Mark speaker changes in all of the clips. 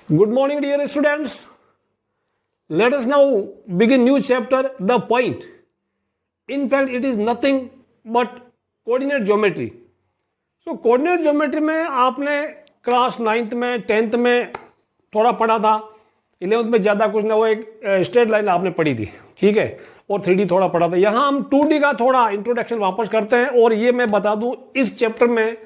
Speaker 1: Good morning, dear students. Let us now begin new chapter, the point. In fact, it is nothing but coordinate geometry. So, coordinate geometry में आपने class 9th में 10th में थोड़ा पढ़ा था, 11th में ज़्यादा कुछ ना, वो एक स्ट्रेट लाइन आपने पढ़ी थी, ठीक है, और 3D थोड़ा पढ़ा था. यहाँ हम 2D का थोड़ा इंट्रोडक्शन वापस करते हैं. और ये मैं बता दूं, इस चैप्टर में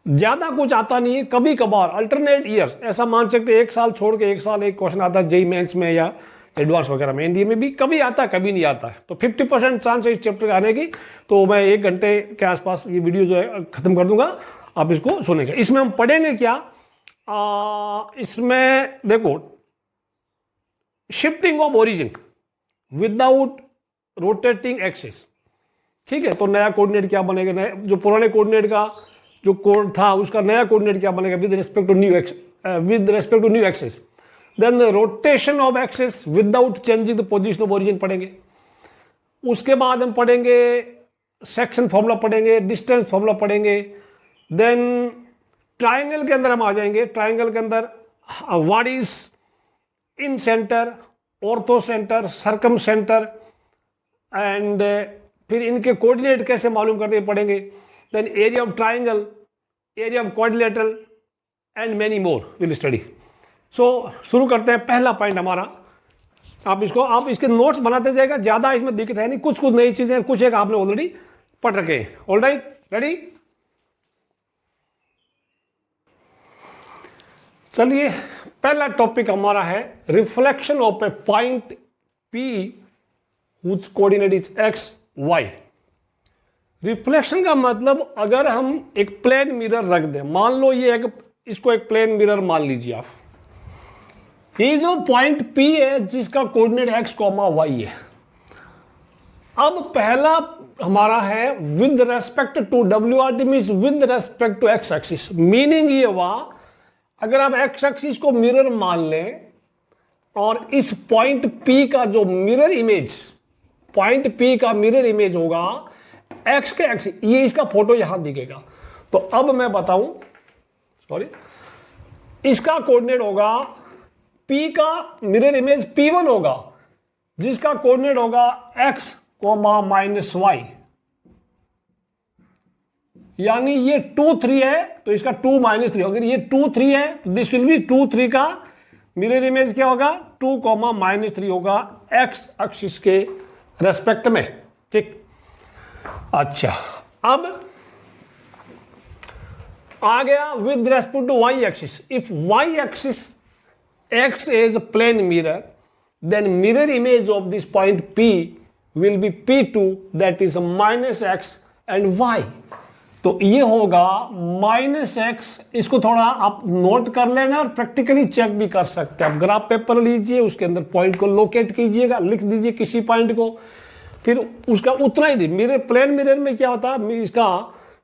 Speaker 1: ज़्यादा कुछ आता नहीं है. कभी कभार अल्टरनेट ईयर्स ऐसा मान सकते हैं, एक साल छोड़ के एक साल एक क्वेश्चन आता है जेईई मेंस में या एडवांस वगैरह में. एनडीए में भी कभी आता है, कभी नहीं आता है. तो 50% चांस है इस चैप्टर आने की. तो मैं 1 घंटे के आसपास ये वीडियो जो है खत्म कर दूंगा, आप इसको सुनेंगे. इसमें हम पढ़ेंगे क्या, इसमें देखो, shifting of origin without rotating axis. ठीक है, तो नया कोऑर्डिनेट क्या बनेगा, नया जो पुराने कोऑर्डिनेट का जो कोड था उसका नया कोऑर्डिनेट क्या बनेगा with respect to new axis. Then rotation of axis without changing the position of origin पढ़ेंगे. उसके बाद हम पढ़ेंगे सेक्शन फॉर्मूला पढ़ेंगे, डिस्टेंस फॉर्मूला पढ़ेंगे. देन ट्राइंगल के अंदर हम आ जाएंगे. ट्राइंगल के अंदर what is incentre, orthocentre, circumcentre, and फिर इनके कोऑर्डिनेट कैसे मालूम करते पढ़ेंगे. Then area of triangle, area of quadrilateral and many more will study. So शुरू करते हैं. पहला पॉइंट हमारा, आप इसके नोट्स बनाते जाएगा, ज़्यादा इसमें दिक्कत है नहीं. कुछ नई चीज़ें, कुछ एक आपने ऑलरेडी पढ़ रखे हैं. Alright, ready. चलिए, पहला टॉपिक हमारा है reflection of a point P whose coordinate is x, y. Reflection का मतलब, अगर हम एक प्लेन मिरर रख दें, मान लो ये इसको एक प्लेन मिरर मान लीजिए आप. ये जो पॉइंट P है जिसका कोऑर्डिनेट x, y है. अब पहला हमारा है with respect to WRT, means with respect to x axis. Meaning ये हुआ, अगर आप x एक्सिस को मिरर मान लें और इस पॉइंट P का जो मिरर इमेज, पॉइंट P का मिरर इमेज होगा x के एक्सिस, ये इसका फोटो यहां दिखेगा. तो अब मैं बताऊं, सॉरी, इसका कोऑर्डिनेट होगा P का मिरर इमेज P1 होगा, जिसका कोऑर्डिनेट होगा x, -y. यानी ये 2 3 है तो इसका 2 -3. अगर ये 2 3 है तो दिस विल बी 2 3 का मिरर इमेज क्या होगा, 2, -3 होगा x एक्सिस के रेस्पेक्ट में. ठीक. अच्छा, अब आ गया with respect to y axis. If y axis x is a plane mirror, then mirror image of this point P will be P2, that is -x and y. तो ये होगा -x. इसको थोड़ा आप नोट कर लेना और प्रैक्टिकली चेक भी कर सकते हैं. आप ग्राफ पेपर लीजिए, उसके अंदर पॉइंट को लोकेट कीजिएगा, लिख दीजिए किसी पॉइंट को, फिर उसका उतना ही मेरे प्लेन मिरर में क्या होता है, इसका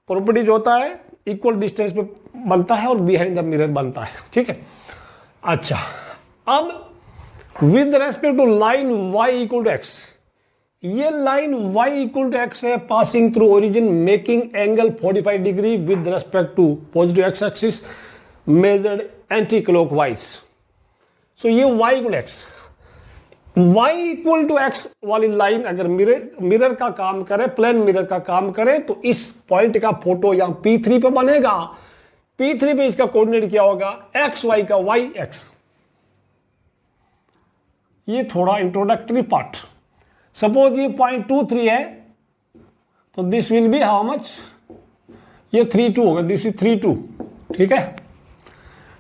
Speaker 1: प्रॉपर्टी जो होता है इक्वल डिस्टेंस पे बनता है और बिहाइंड द मिरर बनता है. ठीक है. अच्छा, अब with respect to line y equal to x, ये line y equal to x है passing through origin making angle 45 degree with respect to positive x axis measured anticlockwise. So ये y equal x, y equal to x वाली line अगर mirror का काम करे, plane mirror का काम करे, तो इस पॉइंट का फोटो यहां P3 पे बनेगा. P3 पे इसका कोऑर्डिनेट क्या होगा, x y का y x. ये थोड़ा इंट्रोडक्टरी पार्ट. सपोज ये पॉइंट 2 3 है तो this will B how much, ये 3 2 होगा, दिस इज 3 2. ठीक है,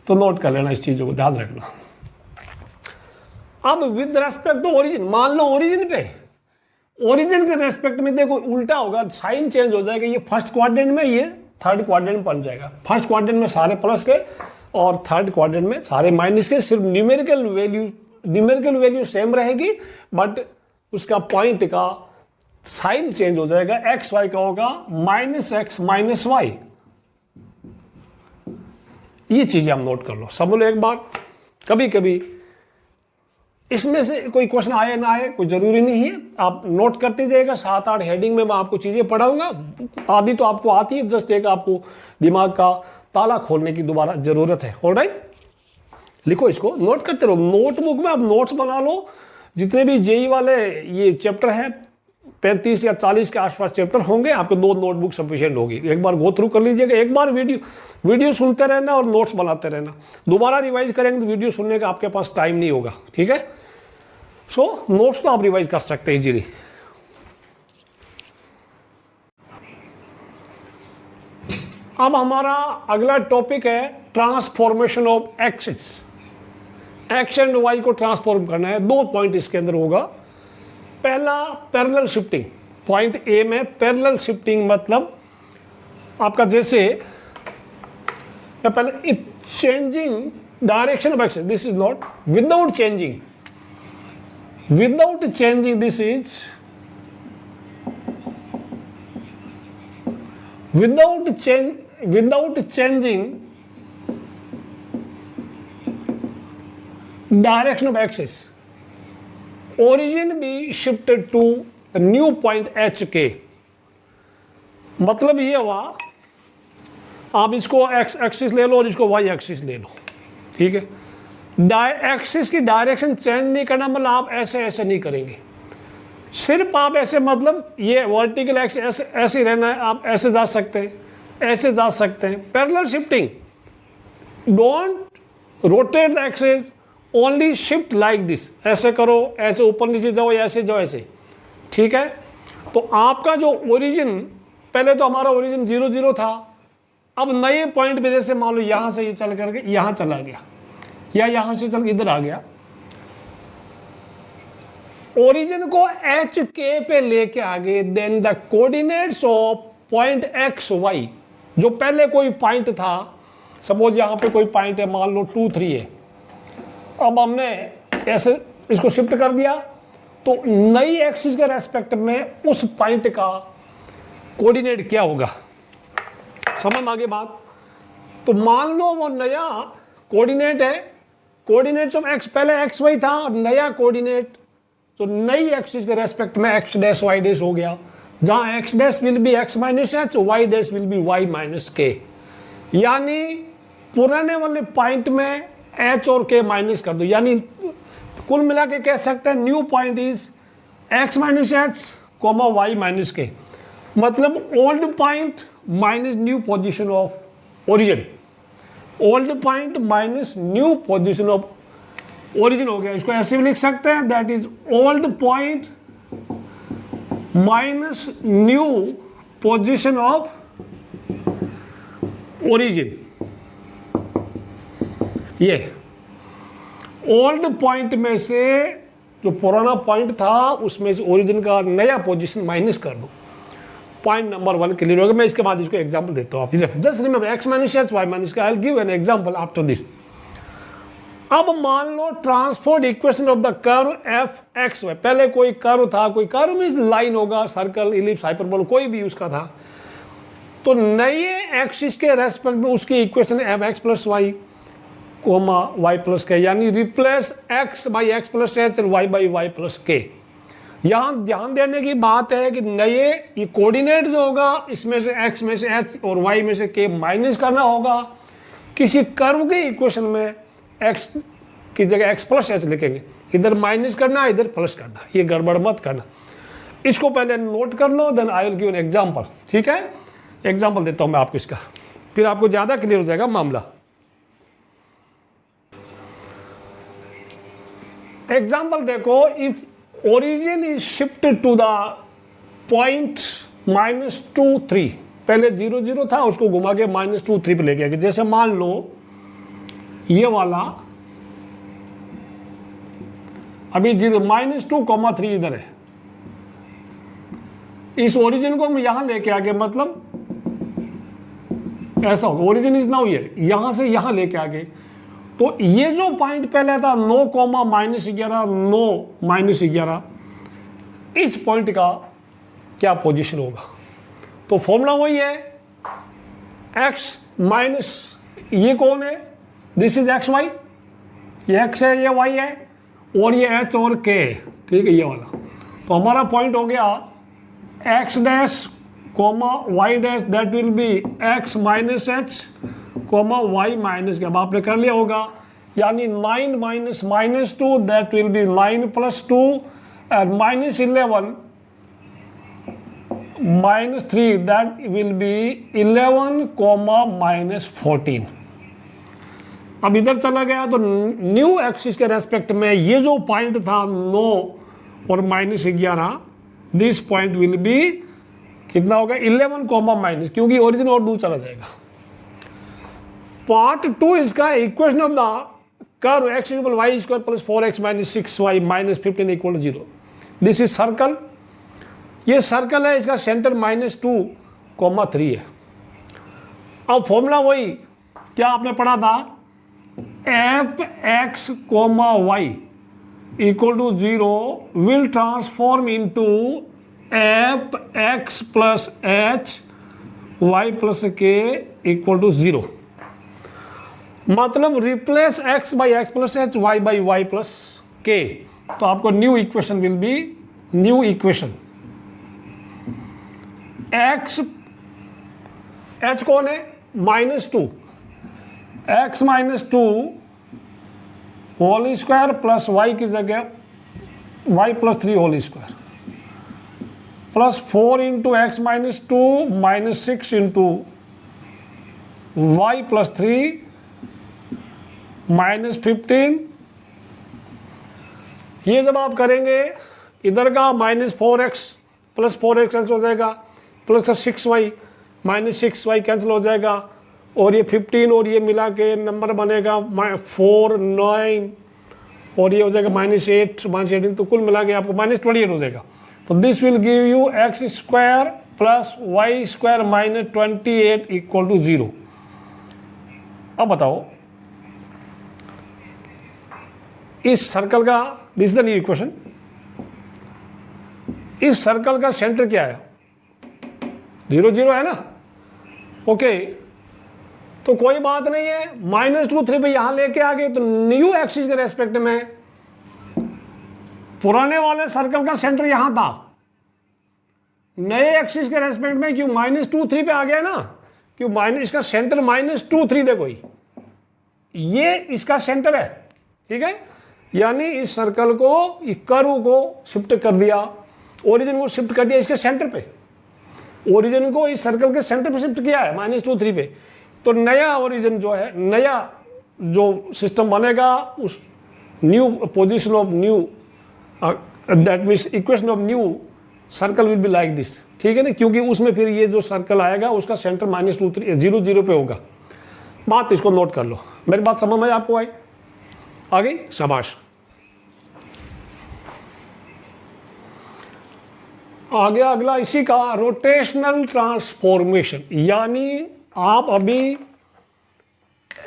Speaker 1: तो नोट कर लेना, इस चीजों को ध्यान रखना. अब विद रेस्पेक्ट टू ओरिजिन, मान लो ओरिजिन के रेस्पेक्ट में देखो उल्टा होगा, साइन चेंज हो जाएगा. ये फर्स्ट क्वाड्रेंट में, ये थर्ड क्वाड्रेंट में बन जाएगा. फर्स्ट क्वाड्रेंट में सारे प्लस के और थर्ड क्वाड्रेंट में सारे माइनस के. सिर्फ न्यूमेरिकल वैल्यू सेम रहेगी, बट उसका पॉइंट का साइन चेंज हो जाएगा. एक्स वाई का होगा -x -y. ये चीजें हम नोट कर लो, समझ लो एक बार. कभी कभी इसमें से कोई क्वेश्चन आए ना आए कोई जरूरी नहीं है, आप नोट करते जाइएगा. 7-8 हेडिंग में मैं आपको चीजें पढ़ाऊंगा. आधी तो आपको आती है, जस्ट एक आपको दिमाग का ताला खोलने की दोबारा जरूरत है. ऑलराइट, लिखो, इसको नोट करते रहो, नोटबुक में आप नोट्स बना लो। जितने भी जेई वाले ये चैप्टर है 35 या 40 के आसपास चैप्टर होंगे, आपके 2 नोटबुक सफिशिएंट होगी। एक बार गो थ्रू कर लीजिएगा, एक बार वीडियो सुनते रहना और नोट्स बनाते रहना। दोबारा रिवाइज करेंगे तो वीडियो सुनने का आपके पास टाइम नहीं होगा, ठीक है। सो नोट्स तो आप रिवाइज कर सकते हैं इजीली। अब हमारा अगला टॉपिक है transformation of axis. X and y को ट्रांसफॉर्म करना है। 2 पॉइंट इसके अंदर होगा। पहला पैरेलल शिफ्टिंग, पॉइंट ए में पैरेलल शिफ्टिंग मतलब आपका जैसे पहले changing direction of axis, this is not without changing this is without changing direction of axis, origin be shifted to the new point HK। मतलब ये हुआ, आप इसको x एक्सिस ले लो और इसको y एक्सिस ले लो, ठीक है। एक्सिस की डायरेक्शन चेंज नहीं करना, मतलब आप ऐसे ऐसे नहीं करेंगे, सिर्फ आप ऐसे, मतलब ये वर्टिकल एक्स ऐसे ऐसे रहना है, आप ऐसे जा सकते हैं, ऐसे जा सकते हैं। Parallel shifting, don't rotate the axis, only shift like this, ऐसे करो, ऐसे ऊपर नीचे जाओ, ऐसे जाओ, ऐसे, ठीक है। तो आपका जो ओरिजिन, पहले तो हमारा ओरिजिन 0 0 था, अब नए पॉइंट पे जैसे मान लो यहाँ से ये चल करके यहाँ चला गया, या यहाँ से चल इधर आ गया, ओरिजिन को एच के पे लेके आगे, then the coordinates of point x y, जो पहले कोई पॉइंट था, सपोज यहाँ पे कोई पॉइंट है, मान लो 2 3 है, अब हमने ऐसे इसको शिफ्ट कर दिया, तो नई एक्सिस के रेस्पेक्ट में उस पॉइंट का कोऑर्डिनेट क्या होगा, समझ आगे बात। तो मान लो वो नया कोऑर्डिनेट है, कोऑर्डिनेट्स ऑफ एक्स, पहले एक्स वाई था, नया कोऑर्डिनेट तो नई एक्सिस के रेस्पेक्ट में एक्स डैश वाई डैश हो गया, जहां x dash will be x minus H, y dash will be y minus k. यानी पुराने वाले पॉइंट में एच और के माइनस कर दो, यानी कुल मिला के कह सकते हैं new point is x minus h comma y minus k, मतलब old point minus new position of origin, old point minus new position of origin हो गया। इसको ऐसे भी लिख सकते हैं, that is old point minus new position of origin. ये ओल्ड पॉइंट में से जो पुराना पॉइंट था उसमें से ओरिजिन का नया पोजीशन माइनस कर दो। पॉइंट नंबर 1 क्लियर हो गया। मैं इसके बाद इसको एग्जांपल देता हूं, आप just remember X minus H Y minus का, I will give an example after this. अब मान लो transport equation of the curve F X Y, पहले कोई कर्व था, कोई कर्व मींस लाइन होगा, सर्कल, इलिप्स, हाइपरबोला, कोई भी उसका था, तो नए एक्सिस के रेस्पेक्ट में उसकी equation f x plus y comma y plus k, यानी replace x by x plus h और y by y plus k. यहाँ ध्यान देने की बात है कि नए ये कोऑर्डिनेट जो होगा, इसमें से एक्स में से एच और वाई में से के माइनस करना होगा। किसी कर्व के इक्वेशन में एक्स की जगह एक्स प्लस एच लिखेंगे, इधर माइनस करना, इधर प्लस करना, ये गड़बड़ मत करना। इसको पहले नोट कर लो, then I will give an example, ठीक है। एग्जांपल देता हूं मैं आपको इसका, फिर आपको ज्यादा क्लियर हो जाएगा मामला। एग्जांपल देखो, if origin is shifted to the point -2 3, पहले 0 0 था, उसको घुमा के -2 3 पे लेके आगे। जैसे मान लो ये वाला अभी 0 -2, 3 इधर है, इस ओरिजिन को हम यहां लेके आगे, मतलब ऐसा होगा, ओरिजिन इज नाउ हियर, यहां से यहां लेके आगे। तो ये जो पॉइंट पहले था 9, -11, 9 -11, इस पॉइंट का क्या पोजीशन होगा। तो फॉर्मूला वही है, एक्स माइनस ये कौन है, दिस इज एक्स वाई, ये एक्स है, ये वाई है, और ये एच और के, ठीक है, ये वाला। तो हमारा पॉइंट हो गया x dash comma y dash, that will be x minus h comma y minus k. अब आपने कर लिया होगा, यानी 9 minus minus 2 that will be 9 plus 2 and minus 11 minus 3 that will be 11 comma minus 14। अब इधर चला गया तो न्यू एक्सिस के रेस्पेक्ट में ये जो पॉइंट था 9 और minus 11, this point will be कितना होगा 11 कॉमा माइनस, क्योंकि ओरिजिन और दूर चला जाएगा। पार्ट 2 इसका equation of the curve x equal y square plus 4x minus 6y minus 15 equal 0। This is circle, ये सर्कल है, इसका सेंटर -2,3 है। अब फॉर्मूला वही क्या आपने पढ़ा था, f x comma y equal to 0 will transform into f x plus h y plus k equal to 0। मतलब replace x by x plus h, y by y plus k, तो आपको new equation will be new equation x, h कौन है -2, x -2 whole square plus y की जगह y प्लस 3 whole square plus 4 into x -2 -6 into y प्लस 3 -15। ये जब आप करेंगे इधर का -4x प्लस 4x कैंसिल हो जाएगा, प्लस 6y -6y कैंसिल हो जाएगा, और ये 15 और ये मिला के नंबर बनेगा 4 9 और ये हो जाएगा -8 -18, तो कुल मिला के आपको -28 हो जाएगा। तो this will give you x square plus y square -28 equal to 0। अब बताओ इस सर्कल का, दिस द न्यू इक्वेशन, इस सर्कल का सेंटर क्या है, 0 0 है ना, ओके। तो कोई बात नहीं है, -2 3 पे यहां लेके आ गए, तो न्यू एक्सिस के रेस्पेक्ट में पुराने वाले सर्कल का सेंटर यहां था, नए एक्सिस के रेस्पेक्ट में क्यों -2 3 पे आ गया ना, क्यों इसका सेंटर -2 3 देखो, ये इसका सेंटर है, ठीक है। यानी इस सर्कल को, इस कर्व को शिफ्ट कर दिया, ओरिजिन को शिफ्ट कर दिया इसके सेंटर पे, ओरिजिन को इस सर्कल के सेंटर पे शिफ्ट किया है -2 3 पे। तो नया ओरिजिन जो है, नया जो सिस्टम बनेगा, उस new position of new, that means equation of new circle will be like this, ठीक है ना, क्योंकि उसमें फिर ये जो सर्कल आएगा उसका सेंटर -2 3 0 0 पे होगा। बात इसको नोट कर लो, मेरी बात समझ में आपको आई, आ गई, शाबाश। आगे अगला इसी का रोटेशनल ट्रांसफॉर्मेशन, यानी आप अभी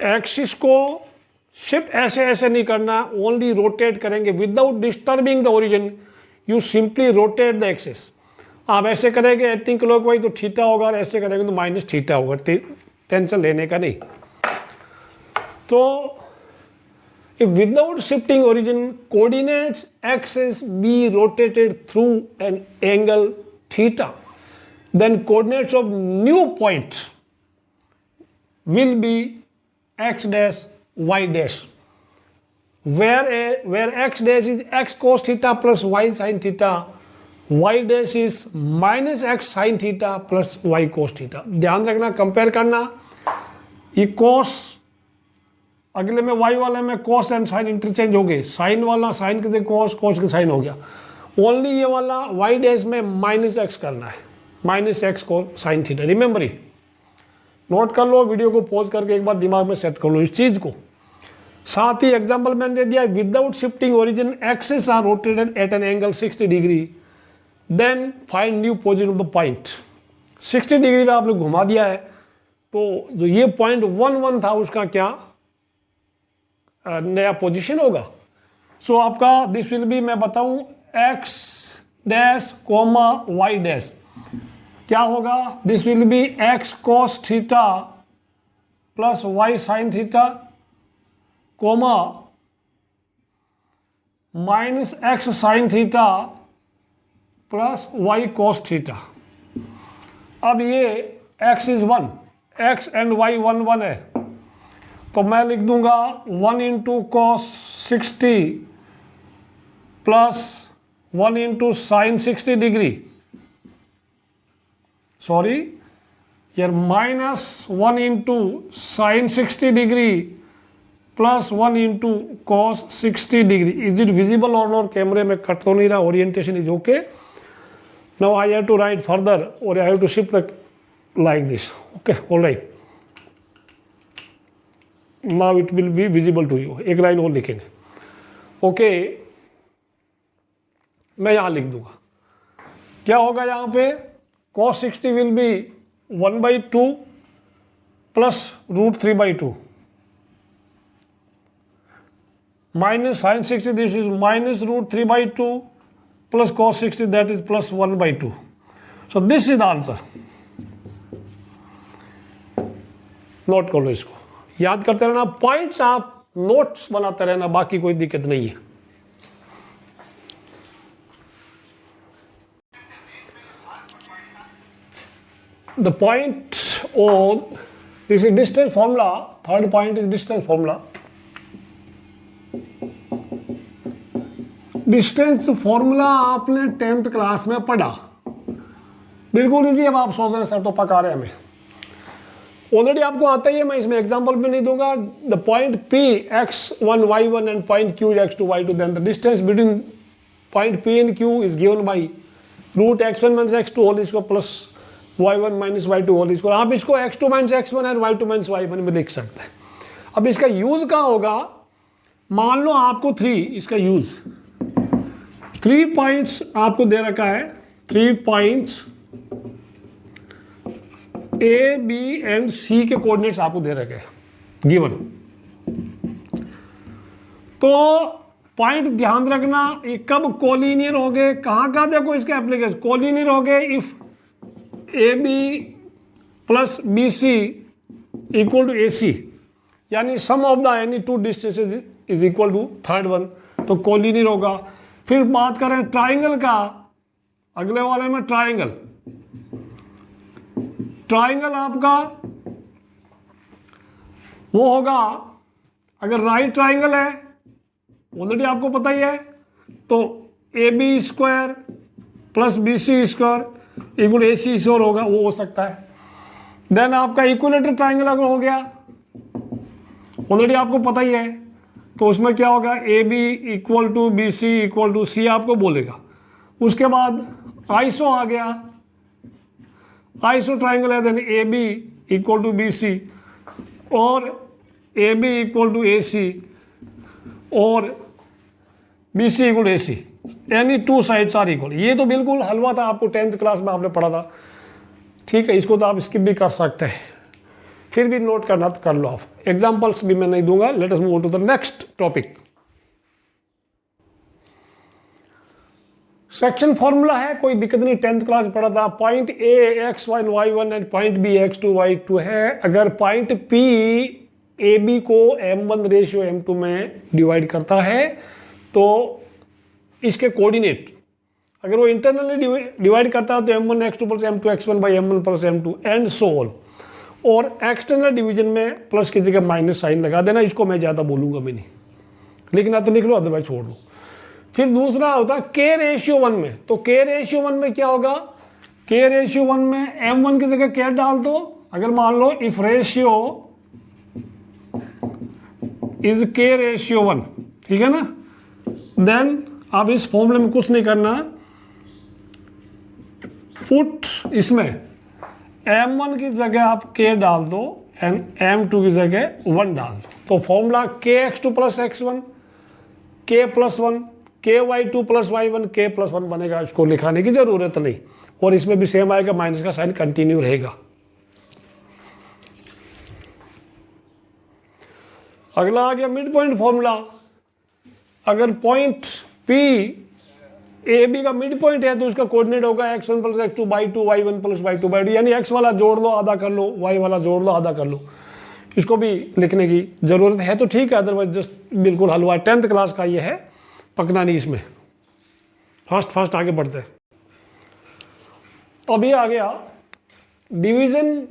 Speaker 1: एक्सिस को शिफ्ट ऐसे ऐसे नहीं करना, ओनली रोटेट करेंगे without disturbing the origin, you simply rotate the axis. आप ऐसे करेंगे एंटी क्लॉकवाइज तो थीटा होगा, और ऐसे करेंगे तो माइनस थीटा होगा, टेंशन लेने का नहीं। तो if without shifting origin, coordinates axis be rotated through an angle theta, then coordinates of new point will be x dash y dash, where x dash is x cos theta plus y sin theta, y dash is minus x sin theta plus y cos theta। ध्यान रखना, compare करना, ये cos अगले में y वाले में cos and sign interchange हो गए, साइन वाला साइन के cos, cos के साइन हो गया, ओनली ये वाला y डैश में -x करना है, -x को sine theta, remember it, note कर लो, वीडियो को पॉज करके एक बार दिमाग में सेट कर लो इस चीज को। साथ ही एग्जांपल मैंने दे दिया, without shifting origin axis are rotated at an angle 60 degree, then find new position of the point. 60 degree में आपने घुमा दिया है, तो जो ये पॉइंट 1 1 था उसका क्या नया पोजीशन होगा। सो आपका दिस विल बी, मैं बताऊं, x dash comma y dash क्या होगा, this will be x cos theta plus y sin theta comma -x sin theta plus y cos theta. अब ये x is 1, x and y 1 1 है, तो मैं लिख दूंगा 1 into cos 60 plus 1 into sine 60 degree, sorry यार, minus 1 into sine 60 degree plus 1 into cos 60 degree. Is it visible और not? कैमरे में कट तो नहीं रहा, orientation is okay. Now I have to write further और I have to shift the like this. Okay, all right. Now it will be visible to you. एक line और लिखेंगे. ओके, मैं यहां लिख दूंगा. क्या होगा यहां पे? cos 60 will be 1/2 plus √3/2 minus sin 60, this is minus √3/2 plus cos 60, that is plus 1/2. So this is the answer. Note कर लो इसको, याद करते रहना, पॉइंट्स आप नोट्स बनाते रहना, बाकी कोई दिक्कत नहीं है. The point on this is distance formula. Third point is distance formula. Distance formula आपने 10th क्लास में पढ़ा, बिल्कुल इजी. अब आप सोच रहे हैं सर तो पका रहे हमें, ऑलरेडी आपको आता ही है, मैं इसमें एग्जांपल भी नहीं दूंगा. The point P x1 y1 and point Q x2 y2, then the distance between point P and Q is given by √x1 - x2 whole square plus y1 - y2 whole square. आप इसको x2 - x1 और y2 - y1 में लिख सकते हैं. अब इसका use कहाँ होगा? मान लो आपको 3, इसका यूज 3 पॉइंट्स आपको दे रखा है. 3 points A, B and C के कोऑर्डिनेट्स आपको दे रखे हैं गिवन. तो पॉइंट ध्यान रखना, ये कब कोलिनियर हो गए, कहाँ कहाँ देखो इसके एप्लीकेशन. कोलिनियर हो गए if AB plus BC equal to AC, यानी sum of the any two distances is equal to third one, तो कोलिनियर होगा. फिर बात करें ट्राइंगल का, अगले वाले में ट्राइंगल. ट्राइंगल आपका वो होगा, अगर राइट ट्राइंगल है, ऑलरेडी आपको पता ही है, तो AB² plus BC² equal AC² होगा, वो हो सकता है. देन आपका इक्विलेटरल ट्राइंगल अगर हो गया, ऑलरेडी आपको पता ही है, तो उसमें क्या होगा? AB equal to BC equal to C आपको बोलेगा. उसके बाद आइसो आ गया, आइसो ट्राइंगल है, then AB equal to BC और AB इक्वल टू AC और BC equal to AC, any two sides are equal. ये तो बिल्कुल हलवा था, आपको 10th क्लास में आपने पढ़ा था. ठीक है, इसको तो आप स्किप भी कर सकते हैं, फिर भी नोट करना तो कर लो आप. एग्जांपल्स भी मैं नहीं दूंगा. Let us move to the next topic. Section formula है, कोई दिक्कत नहीं, 10th क्लास पढ़ा था. Point A x1 y1 and point B x2 y2 है. अगर पॉइंट P AB को m1 रेशियो m2 में डिवाइड करता है, तो इसके कोऑर्डिनेट अगर वो इंटरनली डिवाइड करता है तो m1 x2 plus m2 x1 by m1 plus m2 and so on. और एक्सटर्नल डिवीजन में प्लस की जगह माइनस साइन लगा देना. इसको मैं ज़्यादा बोलूँगा भी नहीं, लिखना तो लिख लो, अदरवाइज छोड़ दो. फिर दूसरा होता है K/1 में. तो K/1 में क्या होगा? K/1 में m1 की जगह क्या डाल दो. अगर मान लो इफ रेशियो इज K/1, ठीक है ना, देन आप इस फॉर्मूले में कुछ नहीं करना, पुट इसमें m1 की जगह आप k डाल दो एंड m2 की जगह 1 डाल दो. तो formula kx2 plus x1 k plus 1 ky2 plus y1 k plus 1 बनेगा. इसको लिखाने की जरूरत नहीं. और इसमें भी सेम आएगा, माइनस का साइन कंटिन्यू रहेगा. अगला आ गया मिड पॉइंट फॉर्मूला. अगर पॉइंट P AB का मिड पॉइंट है तो उसका कोऑर्डिनेट होगा x1 plus x2 by 2 y1 plus by 2 by 2, यानी x वाला जोड़ लो आधा कर लो, y वाला जोड़ लो आधा कर लो. इसको भी लिखने की जरूरत है तो ठीक है, अदरवाइज जस्ट बिल्कुल हलवा. 10th क्लास का ये है, पकना नहीं इसमें. फास्ट आगे बढ़ते हैं. अभी आ गया division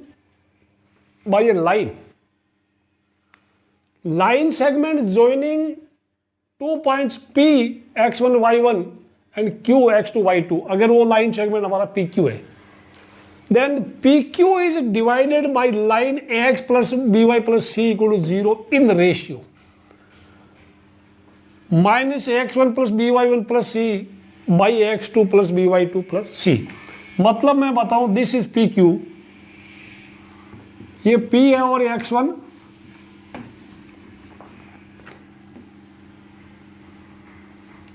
Speaker 1: bye A line. line segment joining 2 points P x1 y1 and Q x2 y2, अगर वो लाइन सेगमेंट हमारा PQ है, then PQ is divided by line AX plus BY plus C equal to 0 in ratio minus AX1 plus BY1 plus C by AX2 plus BY2 plus C. मतलब मैं बताऊं, this is PQ, ये P है और X1,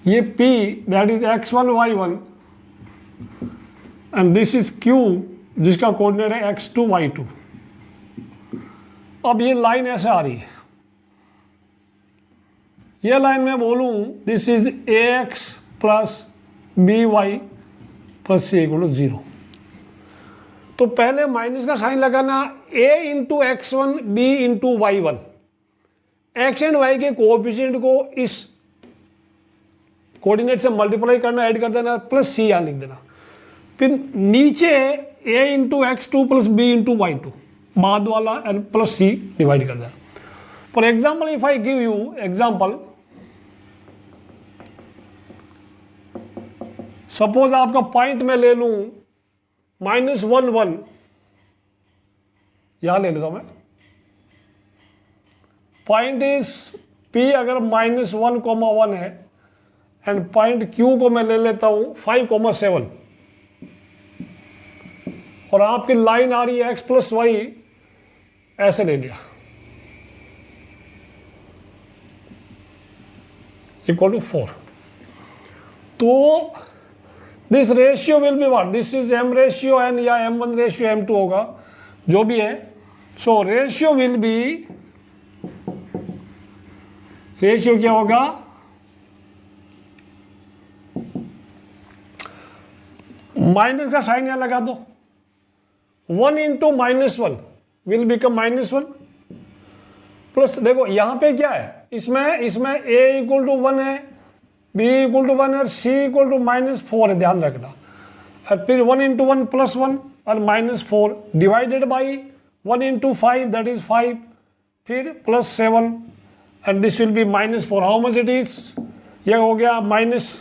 Speaker 1: ये P that is X1 Y1 and this is Q जिसका coordinate है X2 Y2. अब ये लाइन ऐसे आ रही है, ये लाइन मैं बोलूं this is AX plus BY plus C equal to 0. तो पहले माइनस का साइन लगाना, A into X1 B into Y1, X and Y के कोएफिशिएंट को इस कोऑर्डिनेट से मल्टीप्लाई करना, ऐड कर देना, प्लस C यहां लिख देना. फिर नीचे A into X2 plus B into Y2 बाद वाला एंड प्लस C डिवाइड कर देना. For example if I give you example, suppose आपका पॉइंट में ले लूं -1 यहां ले लेता हूं मैं. पॉइंट इज P अगर -1, है एंड पॉइंट Q को मैं ले लेता हूं 5, 7 और आपकी लाइन आ रही है x प्लस वाई, ऐसे ले लिया इक्वल टू 4. तो this ratio will be what, this is M ratio N या M1 रेशियो M2 होगा, जो भी है. So ratio will be, ratio क्या होगा, माइनस का साइन यहां लगा दो, 1 इंटू -1 विल बिकम -1 प्लस, देखो यहां पे क्या है, इसमें A इक्वल टू 1 है, B इक्वल टू 1 है, C इक्वल टू -4 है, ध्यान रखना. और फिर 1 इंटू 1 प्लस 1 और -4 divided by 1 into 5 that is 5, फिर plus 7 and this will B -4. How much it is, ये हो गया माइनस,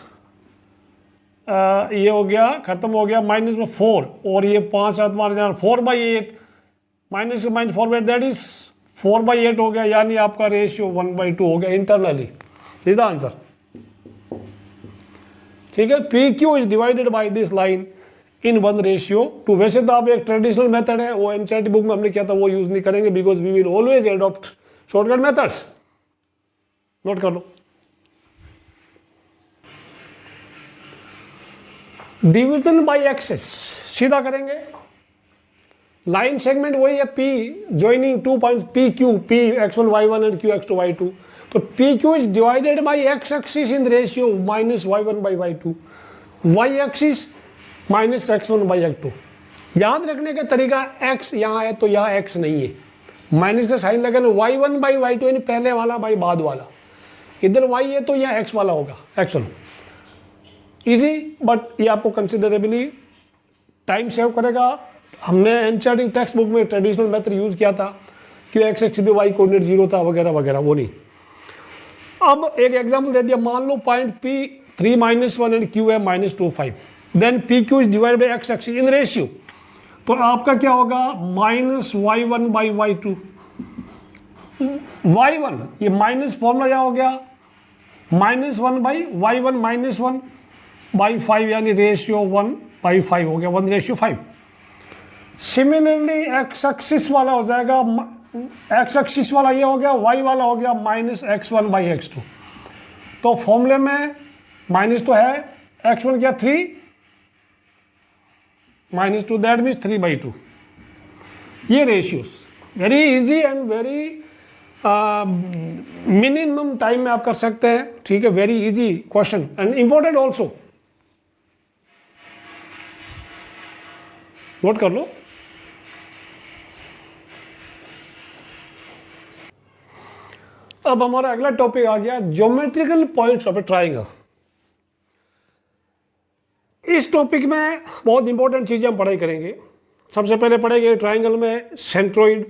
Speaker 1: ये हो गया, खत्म हो गया -4 और ये 5 7 मार जाना 4/8 माइनस -4/8 दैट इज 4/8 हो गया, यानी आपका रेशियो 1/2 हो गया इंटरनली. This the answer. ठीक है, PQ is divided by this line in 1:2. वैसे तो आप एक ट्रेडिशनल मेथड है, वो एनसीईआरटी बुक में हमने किया था, वो यूज नहीं करेंगे because we will always adopt shortcut methods. Note कर लो. डिवीजन बाय एक्सेस सीधा करेंगे. लाइन सेगमेंट वही है P joining 2 point PQ, P x1 y1 and Q x2 y2. तो PQ is divided by x axis in ratio -y1/y2, y axis -x1/x2. याद रखने का तरीका, x यहाँ है तो यहाँ x नहीं है, माइनस का साइन लगाना, y1/y2 यानी पहले वाला बाई बाद वाला, इधर y है तो यह x वाला होगा, x1. इजी, बट ये आपको कंसिडरेबली टाइम सेव करेगा. हमने एनसीईआरटी टेक्स्ट बुक में ट्रेडिशनल मेथड यूज किया था कि x एक्सिस पे y कोऑर्डिनेट 0 था वगैरह वगैरह, वो नहीं. अब एक एग्जांपल दे दिया, मान लो पॉइंट P 3 -1 एंड Q है -2 5, then PQ is divided by x axis in ratio. तो आपका क्या होगा, -y1/y2, y1 ये माइनस फॉर्मूला क्या हो गया, -1/y1 -1/5 यानी रेशियो 1/5 हो गया, 1:5. सिमिलरली x एक्सिस वाला हो जाएगा, x एक्सिस वाला ये हो गया, y वाला हो गया -x1/x2. तो फॉर्मूले में माइनस तो है, x1 क्या 3 -2 दैट मीन्स 3/2. ये ratios very easy and very minimum time में आप कर सकते हैं. ठीक है, very easy question and important also. Note कर लो. अब हमारा अगला टॉपिक आ गया, geometrical points of A triangle. इस टॉपिक में बहुत इंपॉर्टेंट चीजें हम पढ़ाई करेंगे. सबसे पहले पढ़ेंगे ट्राइंगल में सेंट्रोइड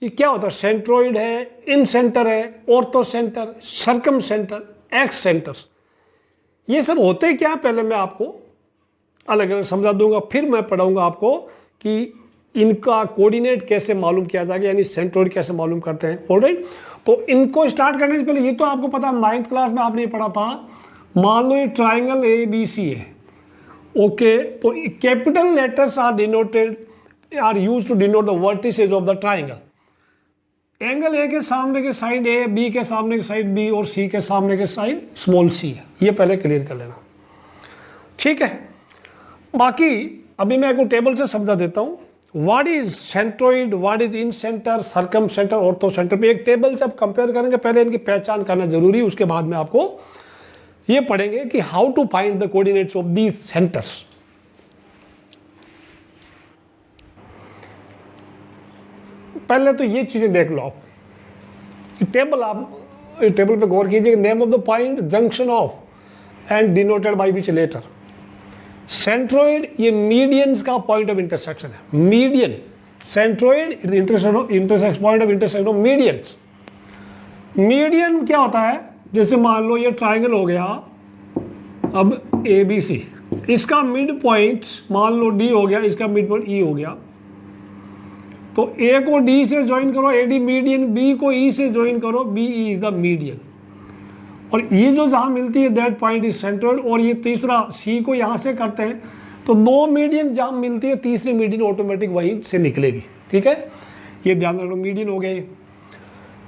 Speaker 1: ये क्या होता है, सेंट्रोइड है, इन सेंटर है, ortho centre, circum centre, x centres, ये सब होते क्या पहले मैं आपको अलग अलग समझा दूंगा, फिर मैं पढ़ाऊंगा आपको कि इनका कोऑर्डिनेट कैसे मालूम किया जाएगा, यानी सेंट्रोइड कैसे मालूम करते हैं। ऑलराइट, तो इनको स्टार्ट करने से पहले ये तो आपको पता 9th क्लास में आपने पढ़ा था, मान लो ये ट्राइंगल ए बी सी है, ओके, तो capital letters are used to denote the vertices of the triangle. Angle A के सामने के साइड ए, बी के सामने के साइड बी और सी के सामने के साइड स्मॉल सी है, ये पहले क्लियर कर लेना, ठीक है। बाकी अभी मैं आपको टेबल से समझा देता हूँ, what is centroid, what is in centre, circum centre, ortho centre पे एक टेबल से आप कंपेयर करेंगे, पहले इनकी पहचान करना जरूरी है, उसके बाद में आपको ये पढ़ेंगे कि how to find the coordinates of these centres. पहले तो ये चीजें देख लो आप, टेबल पे गौर कीजिए, name of the point, junction of and denoted by which letter. Centroid ये मीडियंस का पॉइंट ऑफ इंटरसेक्शन है, median, centroid is intersection point of intersection of medians. Median क्या होता है, जैसे मान लो ये ट्राइंगल हो गया, अब ए बी सी, इसका मिड पॉइंट मान लो डी हो गया, इसका मिड पॉइंट ई हो गया, तो ए को डी से ज्वाइन करो, ए डी मीडियन, बी को ई से ज्वाइन करो, B E is the median, और ये जो जहाँ मिलती है दैट पॉइंट इज सेंट्रोइड। और ये तीसरा सी को यहाँ से करते हैं, तो दो मीडियन जहाँ मिलती है, तीसरी मीडियन ऑटोमेटिक वहीं से निकलेगी, ठीक है, ये ध्यान रखो, मीडियन हो गए,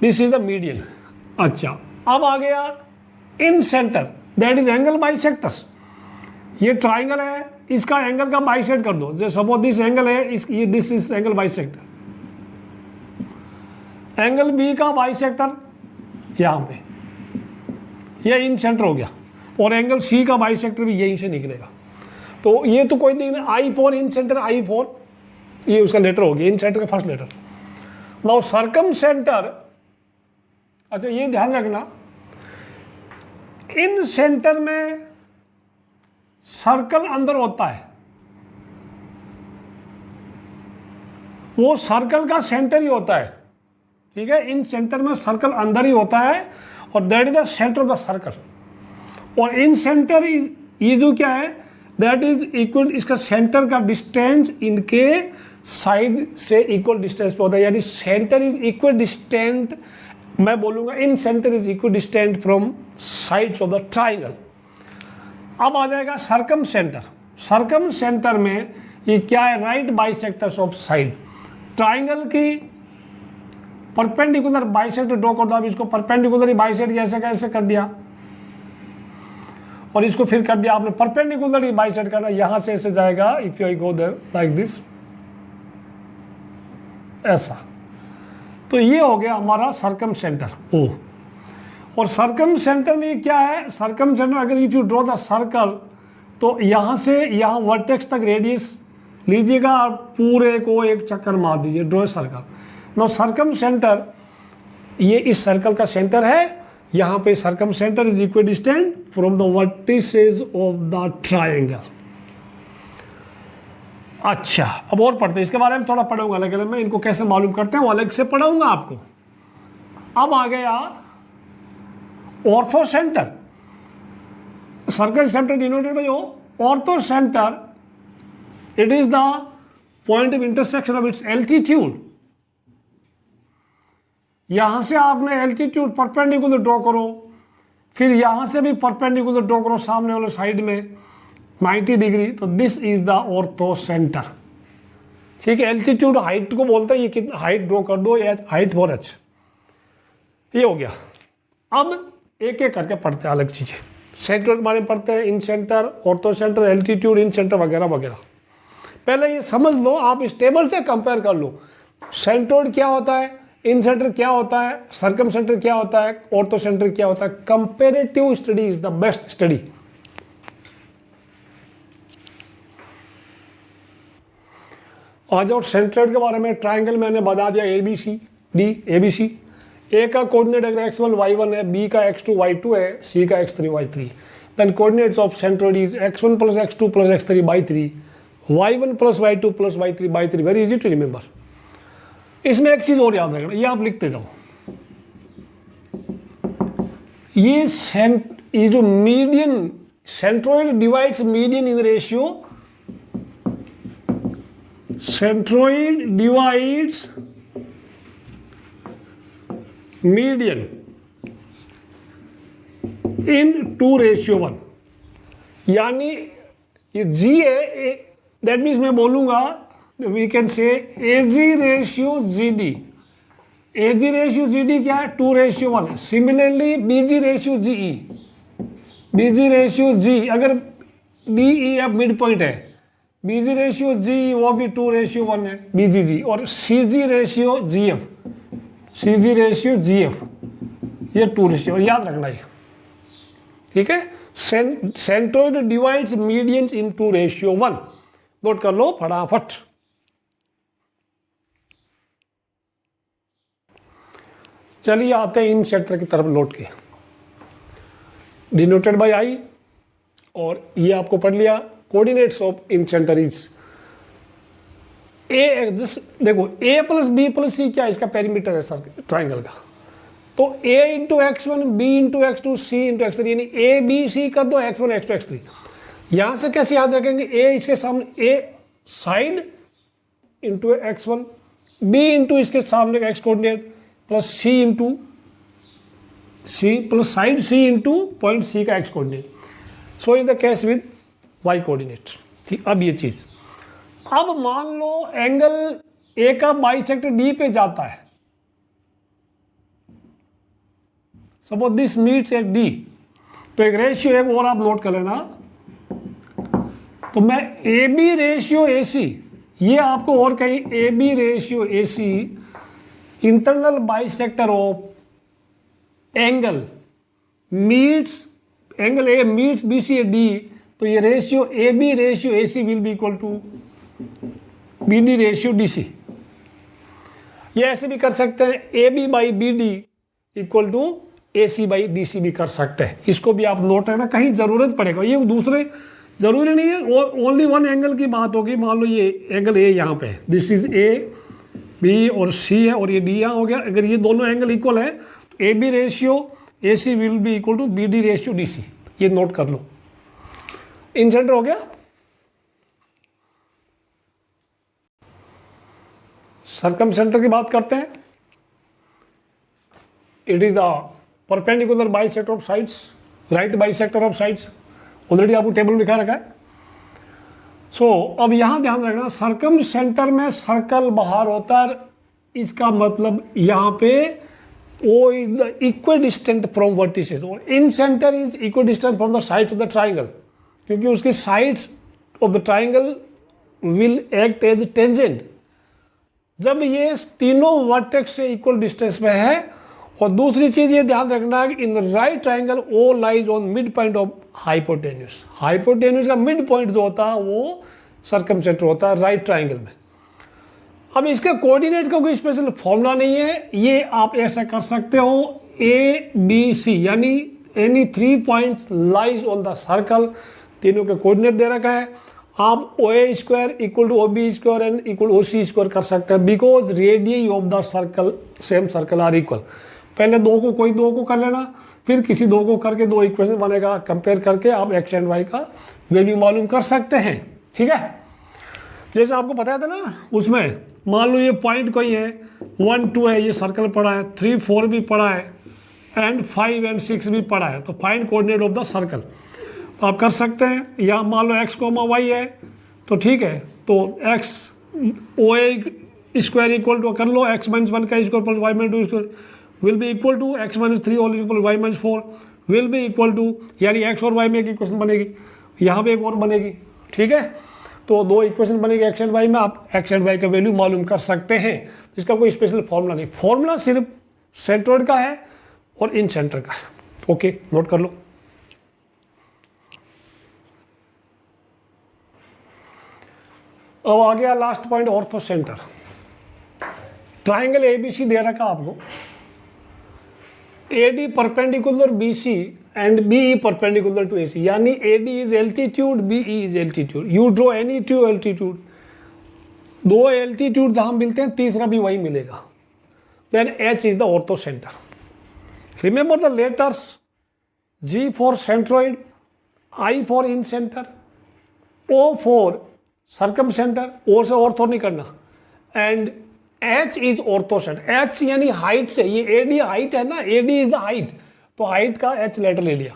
Speaker 1: दिस इज द मीडियन। अच्छा, अब आ गया incentre, that is angle bisectors. ये ट्राइंगल है, इसका एंगल का बाइसेक्ट कर दो, जैसे सपोज दिस एंगल है, this is angle bisector, angle B का बाइसेक्टर यहाँ पे, ये इन सेंटर हो गया, और एंगल सी का बाइसेक्टर भी यहीं से निकलेगा। तो ये तो कोई नहीं, I for incentre, I for ये उसका लेटर हो गया, इन सेंटर का first letter. Now circumcentre, अच्छा ये ध्यान रखना, इन सेंटर में सर्कल अंदर होता है, वो सर्कल का सेंटर ही होता है, ठीक है, इन सेंटर में सर्कल अंदर ही होता है, और that is the centre of the circle. और इन सेंटर ये जो क्या है, दैट इज इक्वल, इसका सेंटर का डिस्टेंस इनके साइड से इक्वल डिस्टेंस पे होता है, यानी सेंटर इज इक्वल डिस्टेंट, मैं बोलूंगा incentre is equal distant from sides of the triangle. अब आ जाएगा सर्कम सेंटर। सर्कम सेंटर में ये क्या है, right bisectors of side, triangle की परपेंडिकुलर बाइसेक्टर ड्रॉ कर दो। अब इसको परपेंडिकुलर ही बाइसेक्ट ऐसे कैसे कर दिया, और इसको फिर कर दिया आपने परपेंडिकुलर ही बाइसेक्ट करना, यहां से ऐसे जाएगा, if you go there like this, ऐसा। तो ये हो गया हमारा सर्कम सेंटर ओ। और सर्कम सेंटर में क्या है, सर्कम सेंटर अगर if you draw the circle, तो यहां से यहां वर्टेक्स तक रेडियस लीजिएगा और पूरे को एक चक्कर मार दीजिए, draw circle. No circumcentre, ये इस सर्कल का सेंटर है, यहाँ पे circumcentre is equal distant from the vertices of the triangle. अच्छा, अब और पढ़ते हैं, इसके बारे में थोड़ा पढ़ूंगा अलग अलग, मैं इनको कैसे मालूम करते हैं वो अलग से पढ़ाऊंगा आपको। अब आ गया ortho centre, circle centre denoted by ortho centre, it is the point of intersection of it's altitude. यहां से आपने एल्टीट्यूड परपेंडिकुलर ड्रॉ करो, फिर यहां से भी परपेंडिकुलर ड्रॉ करो सामने वाले साइड में 90 डिग्री, तो this is the ortho centre, ठीक है। एल्टीट्यूड हाइट को बोलते हैं, ये कितना हाइट ड्रॉ कर दो, हाइट फॉर एच, ये हो गया। अब एक एक करके पढ़ते हैं अलग चीजें, सेंटर के बारे में पढ़ते हैं, इन सेंटर, ऑर्थो सेंटर, एल्टीट्यूड, इन सेंटर वगैरह वगैरह। पहले ये समझ लो, आप इस टेबल से कंपेयर कर लो, सेंट्रोइड क्या होता है, इन सेंटर क्या होता है, सर्कम सेंटर क्या होता है, ऑर्थो सेंटर क्या होता है। Comparative study is the best study. आज और सेंट्रोइड के बारे में, ट्राइंगल मैंने बता दिया ABC D ABC। ए का कोऑर्डिनेट अगर x1 y1 है, बी का x2 y2 है, सी का x3 y3। Then coordinates of centroid is x1 + x2 + x3 by 3, y1 + y2 + y3 by 3। Very easy to remember. इसमें एक चीज और याद रखना, ये आप लिखते जाओ, ये जो median, centroid divides median in ratio, centroid divides median in 2:1, यानी ये जी है, दैट मीन्स मैं बोलूंगा we can say AG ratio G D, AG ratio G D क्या है 2:1 है। Similarly BG ratio G E, BG ratio G अगर D E F mid point है, बीजी रेशियो जी वो भी 2:1 है बीजी जी, और सी जी रेशियो जी एफ, सी जी रेशियो जी एफ ये 2:, याद रखना है, ठीक है। सेंट्रोइड डिवाइड्स मीडियंस इन 2:1, नोट कर लो फटाफट। चलिए आते हैं इन सेंटर की तरफ लौट के, डिनोटेड बाय आई, और ये आपको पढ़ लिया coordinates of incentre is a, देखो ए प्लस बी प्लस सी क्या इसका पेरीमीटर है सर ट्राइंगल का, तो a into x1 b into x2 c into x3, यानी a b c कर दो x1 x2 x3। यहां से कैसे याद रखेंगे, a इसके सामने a side into x1, b into इसके सामने का x coordinate plus c into c plus side c into point c का x coordinate. So is the case with y coordinate. ठीक, अब ये चीज, अब मान लो एंगल a का बाइसेक्टर d पे जाता है, suppose this meets eight D, तो एक रेशियो है और आप नोट कर लेना, तो मैं ए बी रेशियो ए सी, ये आपको और कहीं A B ratio A C internal bisector of angle meets, angle A meets B C A D, तो ये ratio A B ratio A C will be equal to B D ratio D C. ये ऐसे भी कर सकते हैं, A B by B D equal to A C by D C भी कर सकते हैं, इसको भी आप नोट रखना, कहीं जरूरत पड़ेगा। ये दूसरे जरूरी नहीं है, ओनली वन एंगल की बात होगी। मान लो ये एंगल ए यहाँ पे, दिस इज ए बी और सी है, और ये डी यहाँ हो गया। अगर ये दोनों एंगल इक्वल है तो A B ratio A C will be equal to B D ratio D C, ये नोट कर लो। इन सेंटर हो गया। सर्कम सेंटर की बात करते हैं। It is the perpendicular bisector of sides, right bisector of sides, already आपको टेबल में लिखा रखा है। सो अब यहां ध्यान रखना, सर्कम सेंटर में सर्कल बाहर होता है, इसका मतलब यहां पे O is the equal distant from vertices, और incentre is equal distant from the sides of the triangle, क्योंकि उसके sides of the triangle will act as tangent. जब ये तीनों वर्टेक्स से इक्वल डिस्टेंस में है, और दूसरी चीज ये ध्यान रखना है कि in the right triangle O lies on mid point of hypotenuse. Hypotenuse का मिड पॉइंट जो होता है वो सर्कम सेंटर होता है राइट ट्राइंगल में। अब इसके कोऑर्डिनेट का कोई स्पेशल फॉर्मूला नहीं है, ये आप ऐसा कर सकते हो, ए बी सी यानी any 3 points lies on the circle, तीनों के कोऑर्डिनेट दे रखा है। आप O A square equal to O B square and equal O C square कर सकते हैं, because radius of the circle same circle are equal. पहले दो को कोई दो को कर लेना, फिर किसी दो को करके दो इक्वेशन बनेगा, कंपेयर करके आप एक्स एंड वाई का वैल्यू मालूम कर सकते हैं। ठीक है, जैसे आपको बताया था ना उसमें, मान लो ये पॉइंट कोई है 1 2 है, ये सर्कल पड़ा है, 3 4 भी पड़ा है, एंड 5 and 6 भी पड़ा है, तो find coordinate of the circle. तो आप कर सकते हैं, या मान लो x, y है, तो ठीक है, तो x O A square equal to कर लो x - 1 का square plus y - 2 square will be equal to x - 3 whole equal y - 4 will be equal to, यानी x और y में एक इक्वेशन बनेगी, यहाँ पे एक और बनेगी। ठीक है, तो दो इक्वेशन बनेगी x एंड y में, आप x एंड y का वैल्यू मालूम कर सकते हैं। इसका कोई स्पेशल फॉर्मूला नहीं, फॉर्मूला सिर्फ सेंट्रोइड का है और इन सेंटर का है। ओके, नोट कर लो। अब आ गया last point, orthocentre. Triangle ABC दे रखा आपको, AD perpendicular BC and BE perpendicular to AC, यानी AD is altitude, BE is altitude. You draw any two altitude, दो एल्टीट्यूड जहां मिलते हैं तीसरा भी वही मिलेगा, then H is the orthocentre. Remember the letters, G for centroid, I for incentre, O for circumcentre, O से ortho नहीं करना, and H is ortho centre. H यानी हाइट से, ये AD हाइट है ना, AD is the height, तो height का H लेटर ले लिया.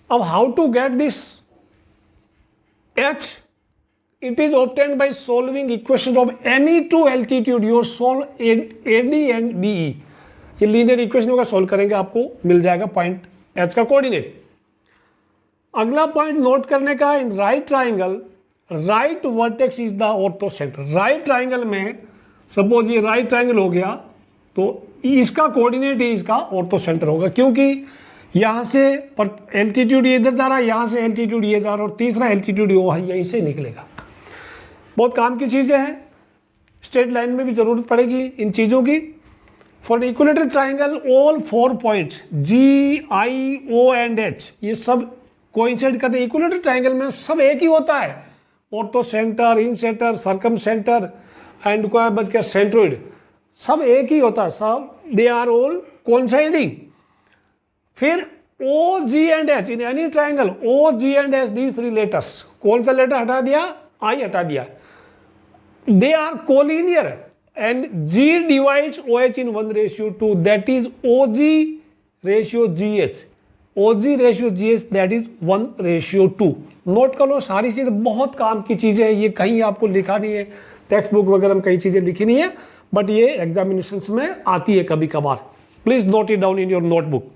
Speaker 1: अब how to get this H? It is obtained by solving equations of any two altitude. You solve AD and BE. ये लीनियर इक्वेशन का solve करेंगे, आपको मिल जाएगा पॉइंट H का कोऑर्डिनेट. अगला पॉइंट नोट करने का, in right triangle right vertex is the orthocentre. Right triangle में सपोज ये राइट ट्राइंगल हो गया, तो इसका कोऑर्डिनेट ही इसका ऑर्थो सेंटर होगा, क्योंकि यहाँ से एल्टीट्यूड ये इधर जा रहा है, यहाँ से एल्टीट्यूड ये जा रहा है, और तीसरा एल्टीट्यूड यहीं से निकलेगा. बहुत काम की चीज़ें हैं, स्ट्रेट लाइन में भी ज़रूरत पड़ेगी इन चीज़ों की. For equilateral triangle all 4 points G, I, O and H ये सब कोइंसाइड करते हैं. इक्विलेटरल ट्राइंगल में सब एक ही होता है, ortho centre, in centre, circumcentre and कोई बच गया सेंट्रोइड, सब एक ही होता है, सब दे आर ऑल कोइंसाइडिंग. फिर O, G and H in any triangle, O, G and H these 3 letters, कौन सा लेटर हटा दिया? I हटा दिया. They are collinear and G divides OH in 1:2, that is OG ratio GH. OG ratio GH that is 1:2. Note कर लो, सारी चीज़ें बहुत काम की चीज़ें हैं, ये कहीं आपको लिखा नहीं है, टेक्स्ट बुक वगैरह में कई चीज़ें लिखी नहीं है, बट ये एग्जामिनेशंस में आती है कभी कभार. Please note it down in your notebook.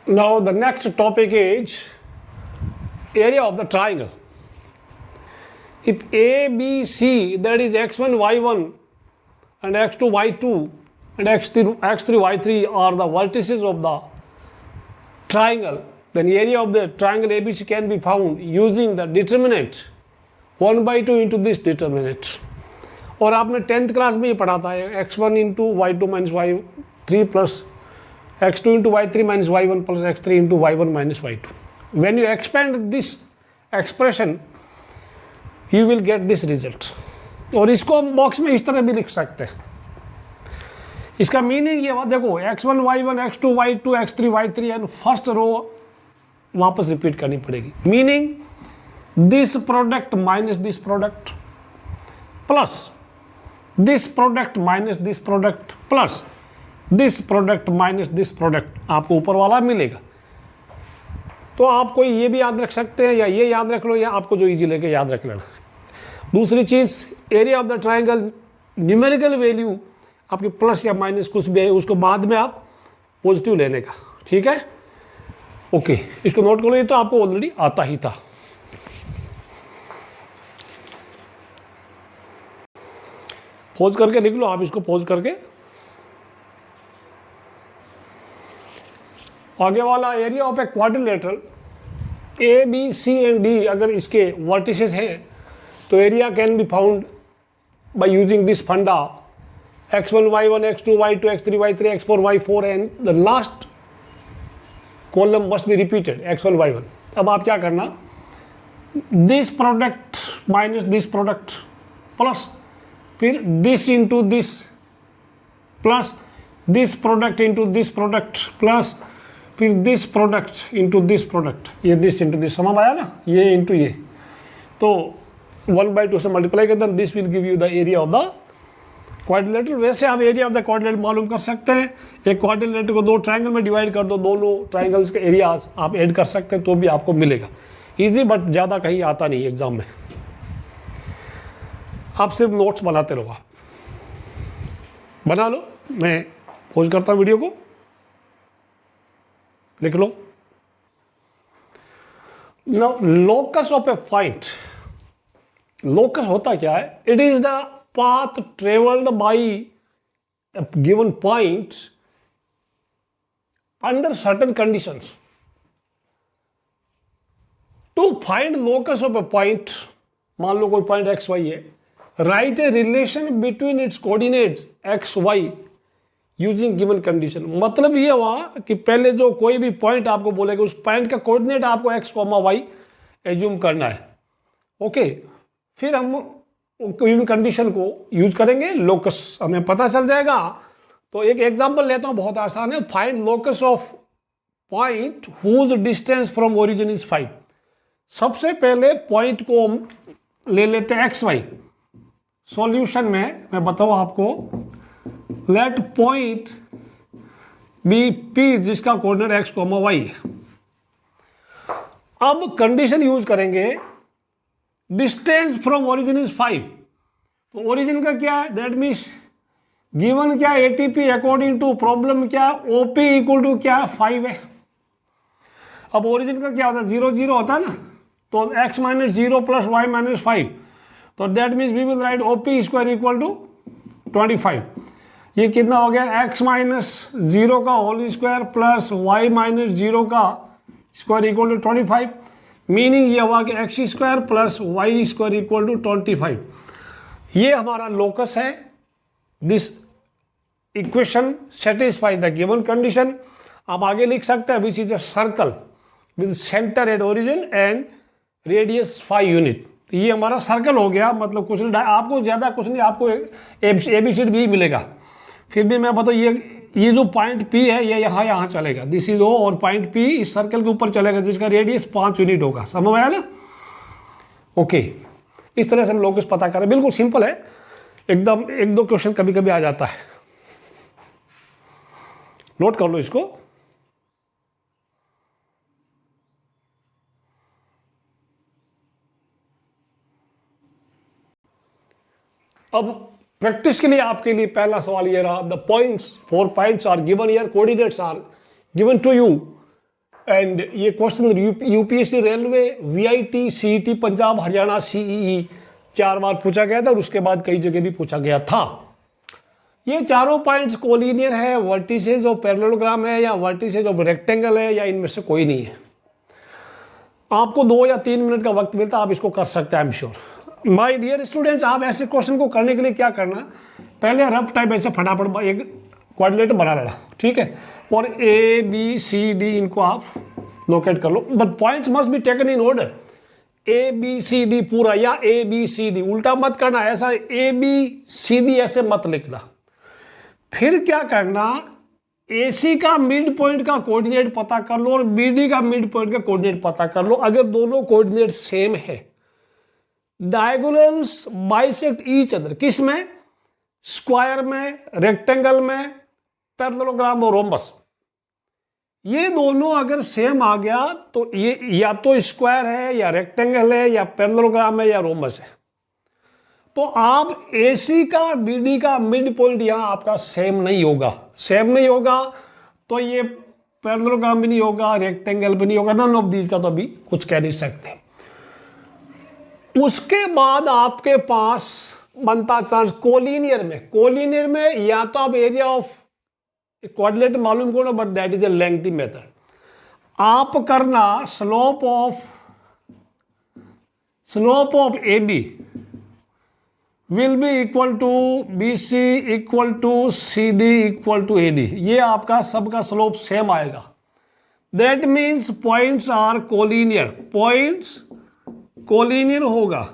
Speaker 1: Now the next topic is area of the triangle. If A, B, C, that is x1, y1 and x2, y2 and x3, y3 are the vertices of the triangle, then area of the triangle ABC can be found using the determinant 1/2 into this determinant. और आपने 10th class में ये पढ़ा था, x1 into y2 minus y3 plus x2 into y3 minus y1 plus x3 into y1 minus y2. When you expand this expression, you will get this result. और इसको हम box में इस तरह भी लिख सकते हैं. इसका मीनिंग ये देखो, x1, y1, x2, y2, x3, y3 and first row वापस रिपीट करनी पड़ेगी. Meaning this product minus this product plus this product minus this product plus this product minus this product आपको ऊपर वाला मिलेगा. तो आपको ये भी याद रख सकते हैं, या ये याद रख लो, या आपको जो इजी लेके याद रख लेना. दूसरी चीज़, area of the triangle numerical value आपकी प्लस या माइनस कुछ भी है, उसको बाद में आप पॉजिटिव लेने का. ठीक है, ओके, इसको नोट करो, ये तो आपको ऑलरेडी आता ही था. पॉज करके लिख लो आप इसको, पॉज करके. आगे वाला, area of a quadrilateral A B C and D, अगर इसके वर्टिसेस हैं तो area can be found by using this funda x1, y1, x2, y2, x3, y3, x4, y4 and the last column must be repeated x1, y1. अब आप क्या करना, this product minus this product plus फिर this into this plus this product into this product plus फिर this product into this product, ये this into this समझ आया ना, ये इंटू ये, तो 1/2 से मल्टीप्लाई कर दें, this will give you the area of the quadrilateral. वैसे आप एरिया ऑफ द क्वाड्रिलेटरल मालूम कर सकते हैं. एक क्वाड्रिलेटरल को 2 ट्राइंगल में डिवाइड कर दो, दोनों ट्राइंगल्स के एरियाज आप ऐड कर सकते हैं, तो भी आपको मिलेगा. ईजी, बट ज़्यादा कहीं आता नहीं एग्जाम में. आप सिर्फ नोट्स बनाते रहो, आप बना लो. मैं पॉज करता हूँ वीडियो को, लिख लो. Now locus of a point, locus होता क्या है? It is the path travelled by a given point under certain conditions. To find locus of a point, मान लो कोई पॉइंट एक्स वाई है, right a relation between its coordinates X Y using given condition. मतलब ये हुआ कि पहले जो कोई भी पॉइंट आपको बोलेगा, उस पॉइंट का कोऑर्डिनेट आपको एक्स कॉमा वाई एज्यूम करना है। ओके, फिर हम गिवन कंडीशन को यूज करेंगे, लोकस हमें पता चल जाएगा। तो एक एग्जांपल लेता हूं, बहुत आसान है। Find locus of point whose distance from origin is 5। सबसे पहले पॉइंट को ले लेते हैं एक्स वाई। सॉल्यूशन में मैं बताऊं आपको, लेट पॉइंट बी पी जिसका कोऑर्डिनेट एक्स कोमा वाई है। अब कंडीशन यूज करेंगे, डिस्टेंस फ्रॉम ओरिजिन इज 5। तो ओरिजिन का क्या है, दैट मीन्स गिवन क्या, एटीपी अकॉर्डिंग टू प्रॉब्लम क्या, ओपी इक्वल टू क्या 5 है। अब ओरिजिन का क्या होता है, 0 0 होता है ना, तो x minus 0 plus y minus 5, तो that means we will write OP square equal to 25। ये कितना हो गया, x माइनस 0 का whole square plus y minus 0 का स्क्वायर इक्वल टू 25। मीनिंग ये हुआ कि x square plus y square equal to 25। ये हमारा लोकस है। This equation satisfies the given condition. आप आगे लिख सकते हैं which is a circle with centre at origin and radius 5 unit. तो ये हमारा सर्कल हो गया, मतलब कुछ नहीं, आपको ज़्यादा कुछ नहीं, आपको ABCD भी मिलेगा। फिर भी मैं बताऊँ, ये जो पॉइंट P है ये यहाँ चलेगा, दिस इज O, और पॉइंट P इस सर्कल के ऊपर चलेगा जिसका रेडियस 5 यूनिट होगा। समझ में आया ना? ओके, इस तरह से हम लोकस पता करें, बिल्कुल सिंपल है एकदम। एक दो क्वेश्चन कभी कभी आ जाता है, नोट कर लो इसको। अब प्रैक्टिस के लिए आपके लिए पहला सवाल ये रहा, the points 4 points are given here, coordinates are given to you, and ये question UPSC railway VIT CET Punjab Haryana CEE 4 बार पूछा गया था, और उसके बाद कई जगह भी पूछा गया था। ये चारों पॉइंट्स कोलिनियर है, वर्टिसेज ऑफ पैरेललोग्राम है, या वर्टिसेज ऑफ रेक्टेंगल है, या इनमें से कोई नहीं है। आपको 2 या 3 मिनट का वक्त मिलता है, आप इसको कर सकते हैं, I am sure. My dear students, आप ऐसे क्वेश्चन को करने के लिए क्या करना, पहले रफ टाइप ऐसे फटाफट एक कोऑर्डिनेट बना लेना, ठीक है, और ABCD इनको आप लोकेट कर लो, but points must be taken in order. ABCD पूरा या ABCD, उल्टा मत करना, ऐसा ABCD ऐसे मत लिखना। फिर क्या करना, AC का मिड पॉइंट का कोऑर्डिनेट पता कर लो और BD का मिड पॉइंट का कोऑर्डिनेट पता कर लो। अगर दोनों कोऑर्डिनेट सेम है, डायगोनल्स बाइसेक्ट ईच अदर, किस में, स्क्वायर में, रेक्टेंगल में, पैरेललोग्राम और रोम्बस, ये दोनों अगर सेम आ गया तो ये या तो स्क्वायर है या रेक्टेंगल है या पैरेललोग्राम है या रोम्बस है। तो आप AC का BD का मिड पॉइंट यहां आपका सेम नहीं होगा, सेम नहीं होगा तो ये पैरेललोग्राम भी नहीं होगा, रेक्टेंगल भी नहीं होगा, नन ऑफ दीज का तो अभी कुछ कह नहीं सकते। उसके बाद आपके पास बनता चांस कोलिनियर में या तो आप एरिया ऑफ कोऑर्डिनेट मालूम करो, but that is a lengthy method. आप करना slope of AB will be equal to BC equal to CD equal to AD। ये आपका सबका स्लोप सेम आएगा, that means points are collinear, points collinear होगा।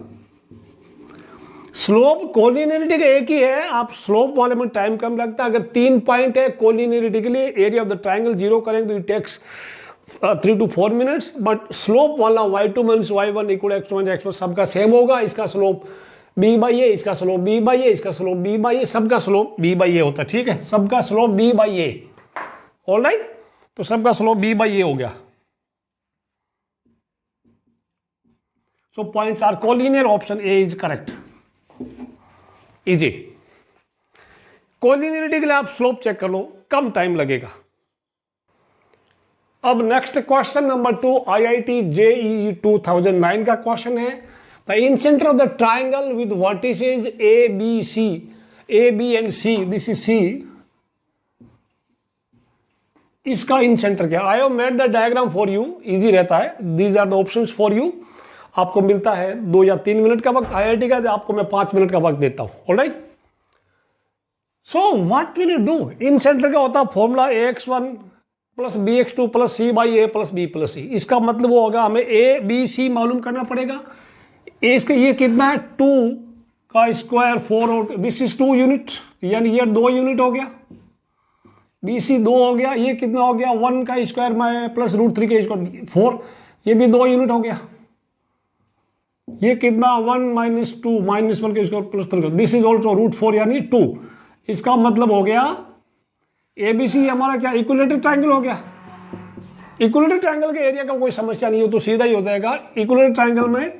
Speaker 1: Slope collinearity का एक ही है, आप स्लोप वाले में टाइम कम लगता है। अगर 3 पॉइंट है कोलिनियरिटी के लिए, एरिया ऑफ द ट्राइंगल 0 करेंगे तो it takes 3 to 4 minutes, but slope वाला y2 minus y1 equal x2 minus x1 सबका सेम होगा। इसका स्लोप b/a, इसका स्लोप b/a, इसका स्लोप b/a, सबका स्लोप b/a होता है, ठीक है, सबका स्लोप b/a। ऑलराइट, तो सबका स्लोप b/a हो गया। So points are collinear, option A is correct. Easy. Collinearity के लिए आप स्लोप चेक कर लो, कम टाइम लगेगा। अब next question number 2 IIT JEE 2009 का क्वेश्चन है। The incentre of the triangle with vertices A, B and C, this is C, इसका incentre क्या? I have made the diagram for you, easy रहता है। These are the options for you. आपको मिलता है 2 या 3 minute का वक्त, IIT का आपको मैं 5 मिनट का वक्त देता हूं। Alright, so what will you do? Incentre का होता है formula AX1 plus B X two plus C by A plus B plus C. इसका मतलब वो होगा हमें ए बी सी मालूम करना पड़ेगा। ए इसका ये कितना है 2 का स्क्वायर 4 और दिस इज 2 यूनिट, यानी ये 2 यूनिट हो गया। बी सी 2 हो गया, ये कितना हो गया 1 का स्क्वायर में प्लस √3 का स्क्वायर 4, ये भी 2 यूनिट हो गया। ये कितना 1 - 2 -1 का square plus 3, this is also √4 यानी 2। इसका मतलब हो गया एबीसी हमारा क्या इक्विलेटरल ट्रायंगल हो गया। इक्विलेटरल ट्रायंगल के एरिया का कोई समस्या नहीं हो तो सीधा ही हो जाएगा इक्विलेटरल ट्रायंगल में।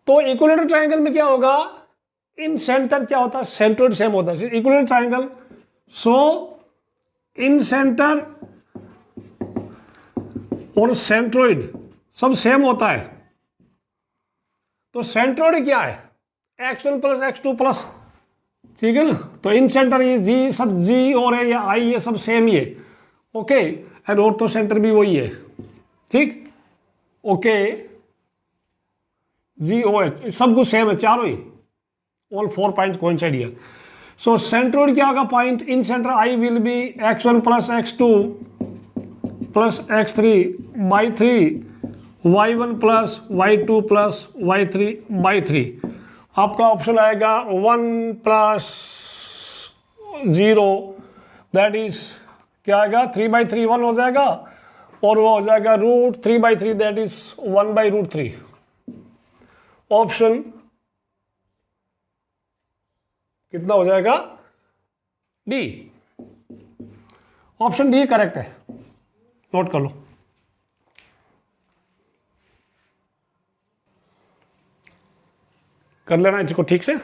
Speaker 1: तो इक्विलेटरल ट्रायंगल में क्या होगा, इन सेंटर क्या होता है, सेंट्रोइड सेम होता है इक्विलेटरल ट्रायंगल। सो इन सेंटर और सेंट्रोइड सब सेम होता है। तो सेंट्रोइड क्या है x1 प्लस x2 प्लस, ठीक है ना। तो इन सेंटर ये जी सब जी और है या आई ये सब सेम ही है, ओके। एंड और तो सेंटर भी वही है, ठीक, ओके। जी ओ एच सब कुछ सेम है, चारों ही, all 4 points coincide here. So centroid क्या होगा point incentre I will be x1 plus x2 plus x3 by 3 y1 plus y2 plus y3 by 3। आपका ऑप्शन आएगा 1 प्लस 0 दैट इज क्या आएगा 3/3 1 हो जाएगा, और वो हो जाएगा √3/3 दैट इज 1/√3। ऑप्शन कितना हो जाएगा डी। ऑप्शन डी करेक्ट है, नोट कर लो। कर लेना इसको ठीक से।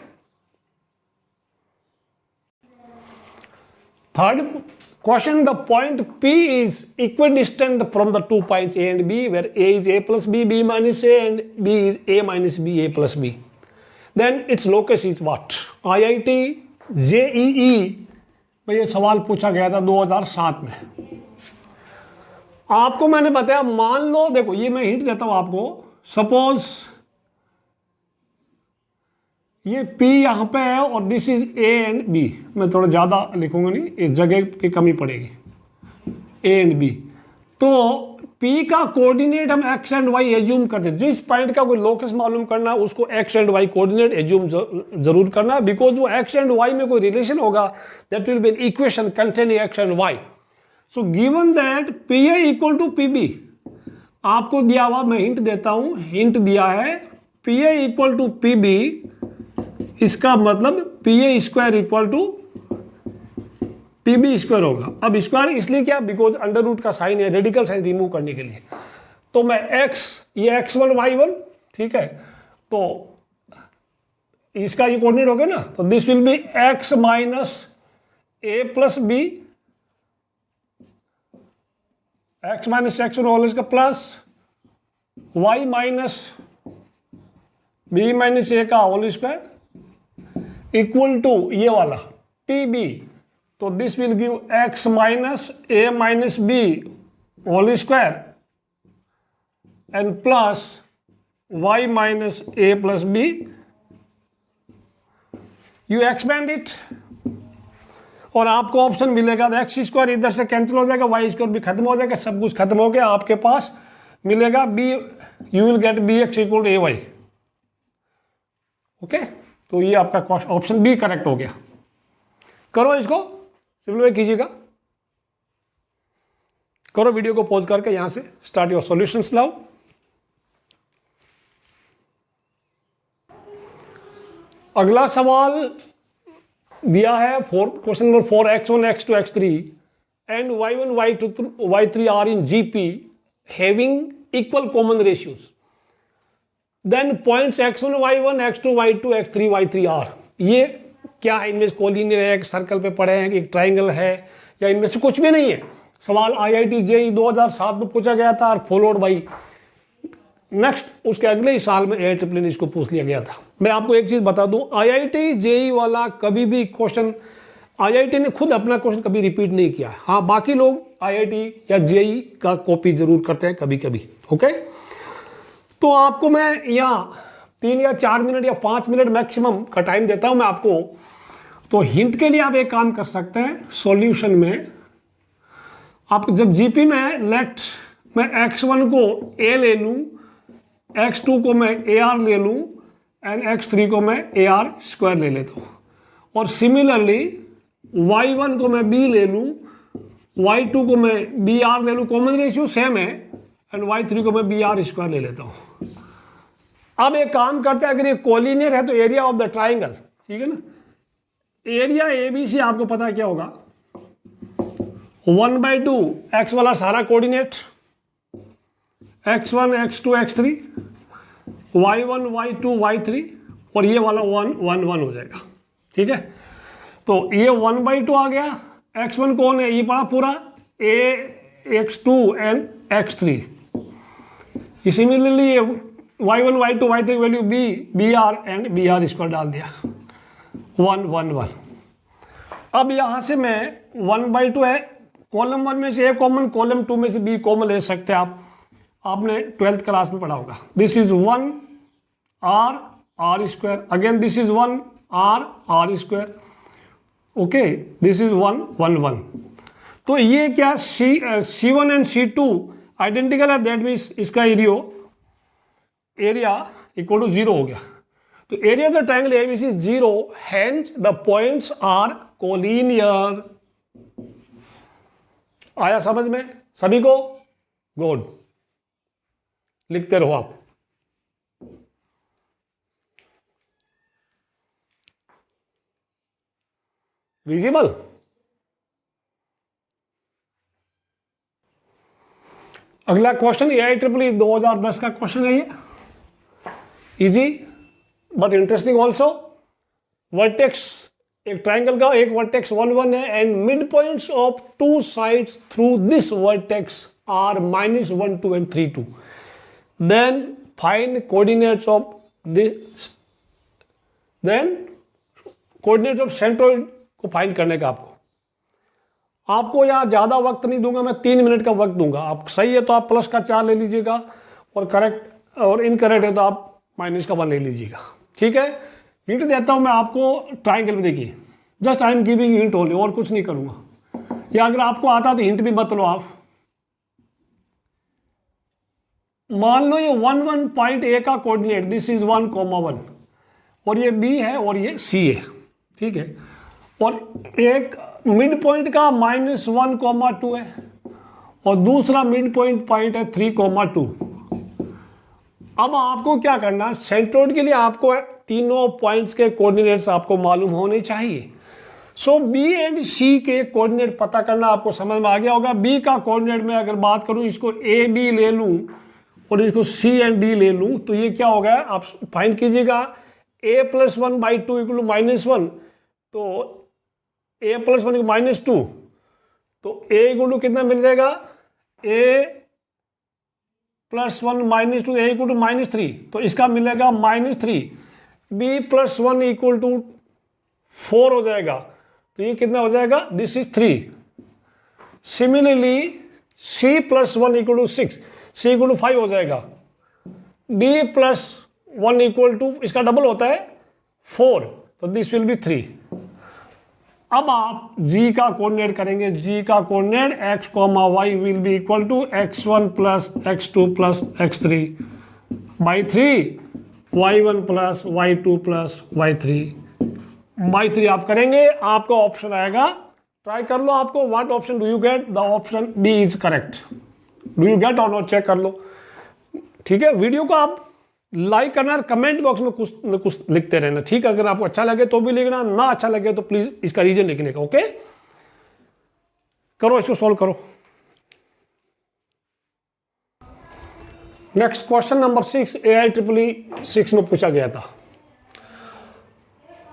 Speaker 1: Third question, the point P is equidistant from the 2 points A and B, where A is A plus B, B minus A, and B is A minus B, A plus B. Then its locus is what? IIT JEE में ये सवाल पूछा गया था 2007 में। आपको मैंने बताया, मान लो, देखो ये मैं हिंट देता हूं आपको, सपोज ये P यहां पे है और this is A and B। मैं थोड़ा ज़्यादा लिखूंगा नहीं, इस जगह की कमी पड़ेगी, A एंड B। तो P का कोऑर्डिनेट हम x एंड y एज्यूम करते हैं। जिस पॉइंट का कोई लोकस मालूम करना उसको x and y coordinate assume जरूर करना, बिकॉज वो x एंड y में कोई रिलेशन होगा, that will be an equation containing x and y। So given that PA equal to PB, आपको दिया हुआ, मैं हिंट देता हूं, हिंट दिया है PA इक्वल टू PB, इसका मतलब PA square equal to PB square होगा। अब स्क्वायर इसलिए क्या, बिकॉज अंडर रूट का साइन है, रेडिकल साइन रिमूव करने के लिए। तो मैं x, ये x1 y1, ठीक है, तो इसका ये कोऑर्डिनेट हो गया ना, तो this will be x minus a plus B, x minus x whole इसका plus y minus b minus a का होल स्क्वायर इक्वल टू ये वाला PB। तो this will give x minus a minus b whole square and plus y minus a plus b। You expand it और आपको option मिलेगा, x square इधर से cancel हो जाएगा, वाई स्क्वायर भी खत्म हो जाएगा, सब कुछ खत्म हो गया, आपके पास मिलेगा b, you will get b x equal to a y. Okay, तो ये आपका ऑप्शन बी करेक्ट हो गया। करो इसको सिंपलीफाई कीजिएगा, करो वीडियो को पॉज करके, यहां से स्टार्ट योर सॉल्यूशंस लाओ। अगला सवाल दिया है question number 4, x1 x2 x3 and y1 y2 y3 are in GP having equal common ratios, then points x1 y1 x2 y2 x3 y3 are. ये क्या है, इनमें कोलिनियर है, एक सर्कल पे पड़े हैं, एक ट्राइंगल है, या इनमें से कुछ भी नहीं है। सवाल IIT JEE 2007 में पूछा गया था और फॉलोड बाई नेक्स्ट उसके अगले ही साल में AIEEE ने इसको पूछ लिया गया था। मैं आपको एक चीज बता दूं, IIT JEE वाला कभी भी क्वेश्चन, IIT ने खुद अपना क्वेश्चन कभी रिपीट नहीं किया। हाँ, बाकी लोग IIT या JEE का कॉपी जरूर करते हैं कभी कभी। ओके, तो आपको मैं यहाँ 3 या 4 मिनट या 5 मिनट मैक्सिमम का टाइम देता हूं मैं आपको। तो हिंट के लिए आप एक काम कर सकते हैं, सॉल्यूशन में आप जब जीपी में लेट मैं x1 को a ले लूँ, x2 को मैं ar ले लूँ एंड x3 को मैं ar स्क्वायर ले लेता हूँ, और सिमिलरली y1 को मैं b ले लूँ, y2 को मैं br ले लूँ, कॉमन रेशियो सेम है, एंड y3 को मैं br स्क्वायर ले लेता हूँ। अब एक काम करते हैं, अगर ये कोलिनियर है तो एरिया ऑफ द ट्राइंगल, ठीक है ना, एरिया ABC आपको पता है क्या होगा, 1/2 x वाला सारा coordinate, x1 x2 x3, y1 y2 y3, और ये वाला 1 1 1 हो जाएगा, ठीक है। तो ये 1/2 आ गया, x1 कौन है, ये पड़ा पूरा a x2 and x3, similarly y1 y2 y3 value b br and br square डाल दिया, 1 1 1। अब यहाँ से मैं 1/2 है, कॉलम 1 में से ए कॉमन, कॉलम 2 में से बी कॉमन ले सकते हैं आप, आपने 12th क्लास में पढ़ा होगा। This is 1 r r square, again this is 1 r r square, okay, this is 1 1 1। तो ये क्या C1 एंड C2 आइडेंटिकल है, दैट मीन्स इसका एरिया इक्वल टू 0 हो गया। तो area of the triangle ABC 0, hence the points are collinear. आया समझ में सभी को? गुड, लिखते रहो आप। विजिबल? अगला क्वेश्चन AIEEE 2010 का क्वेश्चन है ये, easy but interesting also. Vertex, एक ट्राइंगल का एक वर्टेक्स 1 1 है and mid points of 2 sides through this vertex are -1 2 and 3 2। Then find coordinates of this, then coordinates of centroid को फाइंड करने का आपको यहाँ ज़्यादा वक्त नहीं दूंगा, मैं 3 मिनट का वक्त दूंगा। आप सही है तो आप प्लस का 4 ले लीजिएगा, और करेक्ट और इनकरेक्ट है तो आप माइनस का 1 ले लीजिएगा, ठीक है। हिंट देता हूँ मैं आपको ट्राइंगल में, देखिए just I am giving hint only, और कुछ नहीं करूँगा। या अगर आपको आता तो हिंट भी मत लो आप। मान लो ये 1 1 पॉइंट ए का कोऑर्डिनेट, दिस इज 1 1, और ये बी है और ये सी है, ठीक है। और एक मिड पॉइंट का -1 2 है, और दूसरा मिड पॉइंट है 3 2। अब आपको क्या करना, सेंट्रोइड के लिए आपको तीनों पॉइंट्स के कोऑर्डिनेट्स आपको मालूम होने चाहिए। सो बी एंड सी के कोऑर्डिनेट पता करना आपको समझ में आ गया होगा। बी का कोऑर्डिनेट में अगर बात करूं, इसको ए बी ले लूं और इसको सी एंड डी ले लूं, तो ये क्या हो गया, आप फाइंड कीजिएगा। a + 1/2 = -1, तो a + 1 -2, तो a = कितना मिल जाएगा, a + 1 -2, a = -3, तो इसका मिलेगा -3। b + 1 = 4 हो जाएगा, तो ये कितना हो जाएगा, this is 3। Similarly c + 1 = 6, c = 5 हो जाएगा। b + 1 = इसका डबल होता है 4, तो दिस विल बी 3। अब आप g का कोऑर्डिनेट करेंगे, g का coordinate x, y will be equal to x1 + x2 + x3 by 3, y1 + y2 + y3 आप करेंगे, आपका ऑप्शन आएगा। ट्राई कर लो, आपको what option do you get, the option B is correct. Do you get or not, check कर लो, ठीक है। वीडियो को आप लाइक करना और कमेंट बॉक्स में कुछ न कुछ लिखते रहना, ठीक है। अगर आपको अच्छा लगे तो भी लिखना, ना अच्छा लगे तो प्लीज इसका रीजन लिखने का, ओके। करो, इसको सॉल्व करो। नेक्स्ट क्वेश्चन नंबर 6 AIEEE 6 में पूछा गया था।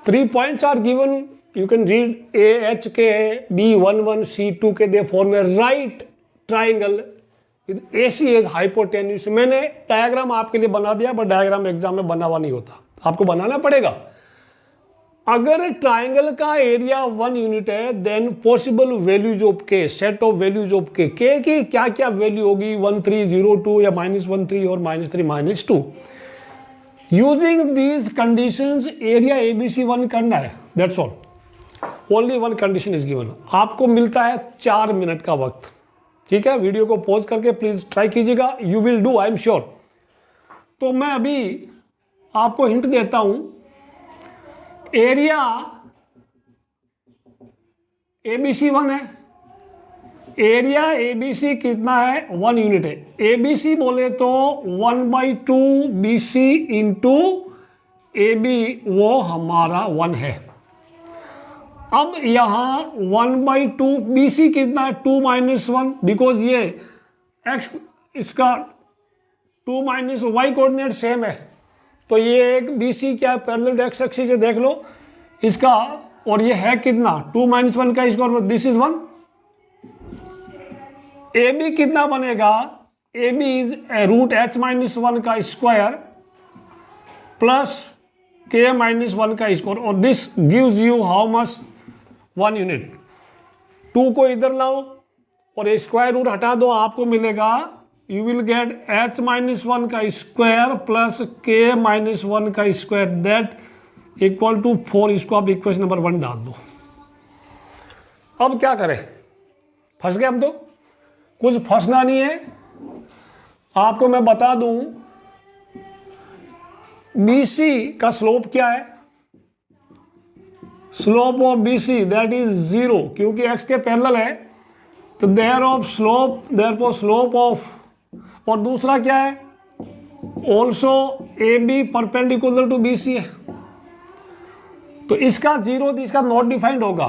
Speaker 1: 3 points are given, you can read AH k B1 1 C2 k, they form a right triangle AC as hypotenuse. मैंने डायग्राम आपके लिए बना दिया, बट डायग्राम एग्जाम में बना हुआ नहीं होता, आपको बनाना पड़ेगा। अगर ट्राइंगल का एरिया 1 यूनिट है, देन पॉसिबल वैल्यूज ऑफ के, सेट ऑफ वैल्यूज ऑफ के की क्या क्या वैल्यू होगी, 1 3 0 2 या -1 3 और -3 -2। Using these conditions area ABC 1 करना है, that's all. Only 1 condition is given. आपको मिलता है 4 मिनट का वक्त, ठीक है, वीडियो को पॉज करके प्लीज ट्राई कीजिएगा, you will do, I am sure. तो मैं अभी आपको हिंट देता हूं, एरिया एबीसी 1 है, एरिया एबीसी कितना है, 1 यूनिट है। एबीसी बोले तो 1/2 BC इंटू AB, वो हमारा 1 है। अब यहां 1/2 BC कितना है, 2 - 1, बिकॉज ये x इसका 2 - y कोऑर्डिनेट सेम है, तो ये एक BC क्या है, पैरेलल एक्स एक्सिस है, देख लो इसका, और ये है कितना, 2 - 1 का स्क्वायर, दिस इज 1। AB कितना बनेगा, AB इज √h - 1 का स्क्वायर प्लस k - 1 का स्क्वायर, और this gives you how much, 1 unit. 2 को इधर लाओ और स्क्वायर रूट हटा दो, आपको मिलेगा, यू विल गेट h - 1 का स्क्वायर प्लस k - 1 का स्क्वायर, दैट इक्वल टू 4। इसको आप इक्वेशन नंबर 1 डाल दो। अब क्या करें, फंस गए हम तो, कुछ फंसना नहीं है। आपको मैं बता दूं, BC का स्लोप क्या है, slope of BC that is 0, क्योंकि x के पैरेलल है, तो देयरफॉर स्लोप ऑफ, और दूसरा क्या है, also AB perpendicular to BC है, तो इसका 0, इसका नॉट डिफाइंड होगा,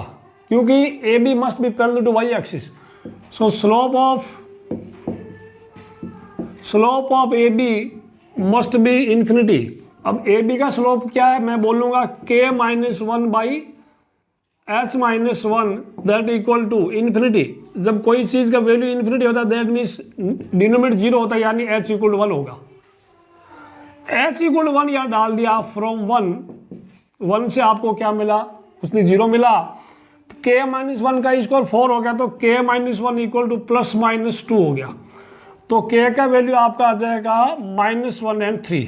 Speaker 1: क्योंकि AB must be parallel to y axis. So slope of AB must be infinity. अब AB का स्लोप क्या है, मैं बोलूंगा k - 1 by h - 1, that equal to infinity. जब कोई चीज का वैल्यू इंफिनिटी होता है, दैट मीन्स डिनोमिनेटर 0 होता है, यानी h = 1 होगा। h = 1 यहाँ डाल दिया, फ्रॉम 1 से आपको क्या मिला, उसने 0 मिला, तो k - 1 का स्क्वायर 4 हो गया, तो k - 1 इक्वल टू +-2 हो गया, तो k का वैल्यू आपका आ जाएगा -1 और 3।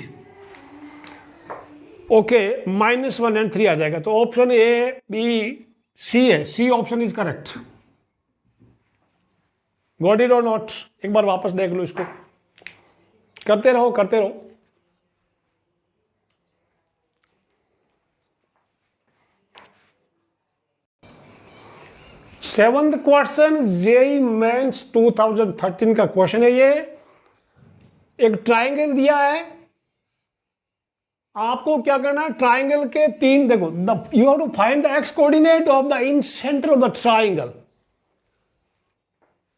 Speaker 1: ओके, -1 और 3 आ जाएगा, तो ऑप्शन A, B, C है, C option is correct. Got it और नॉट? एक बार वापस देख लो इसको, करते रहो करते रहो। सेवंथ क्वेश्चन जेई मेंस 2013 का क्वेश्चन है ये। एक ट्राइंगल दिया है, आपको क्या करना है, ट्राइंगल के 3, देखो, you have to find the x coordinate of the incentre of the triangle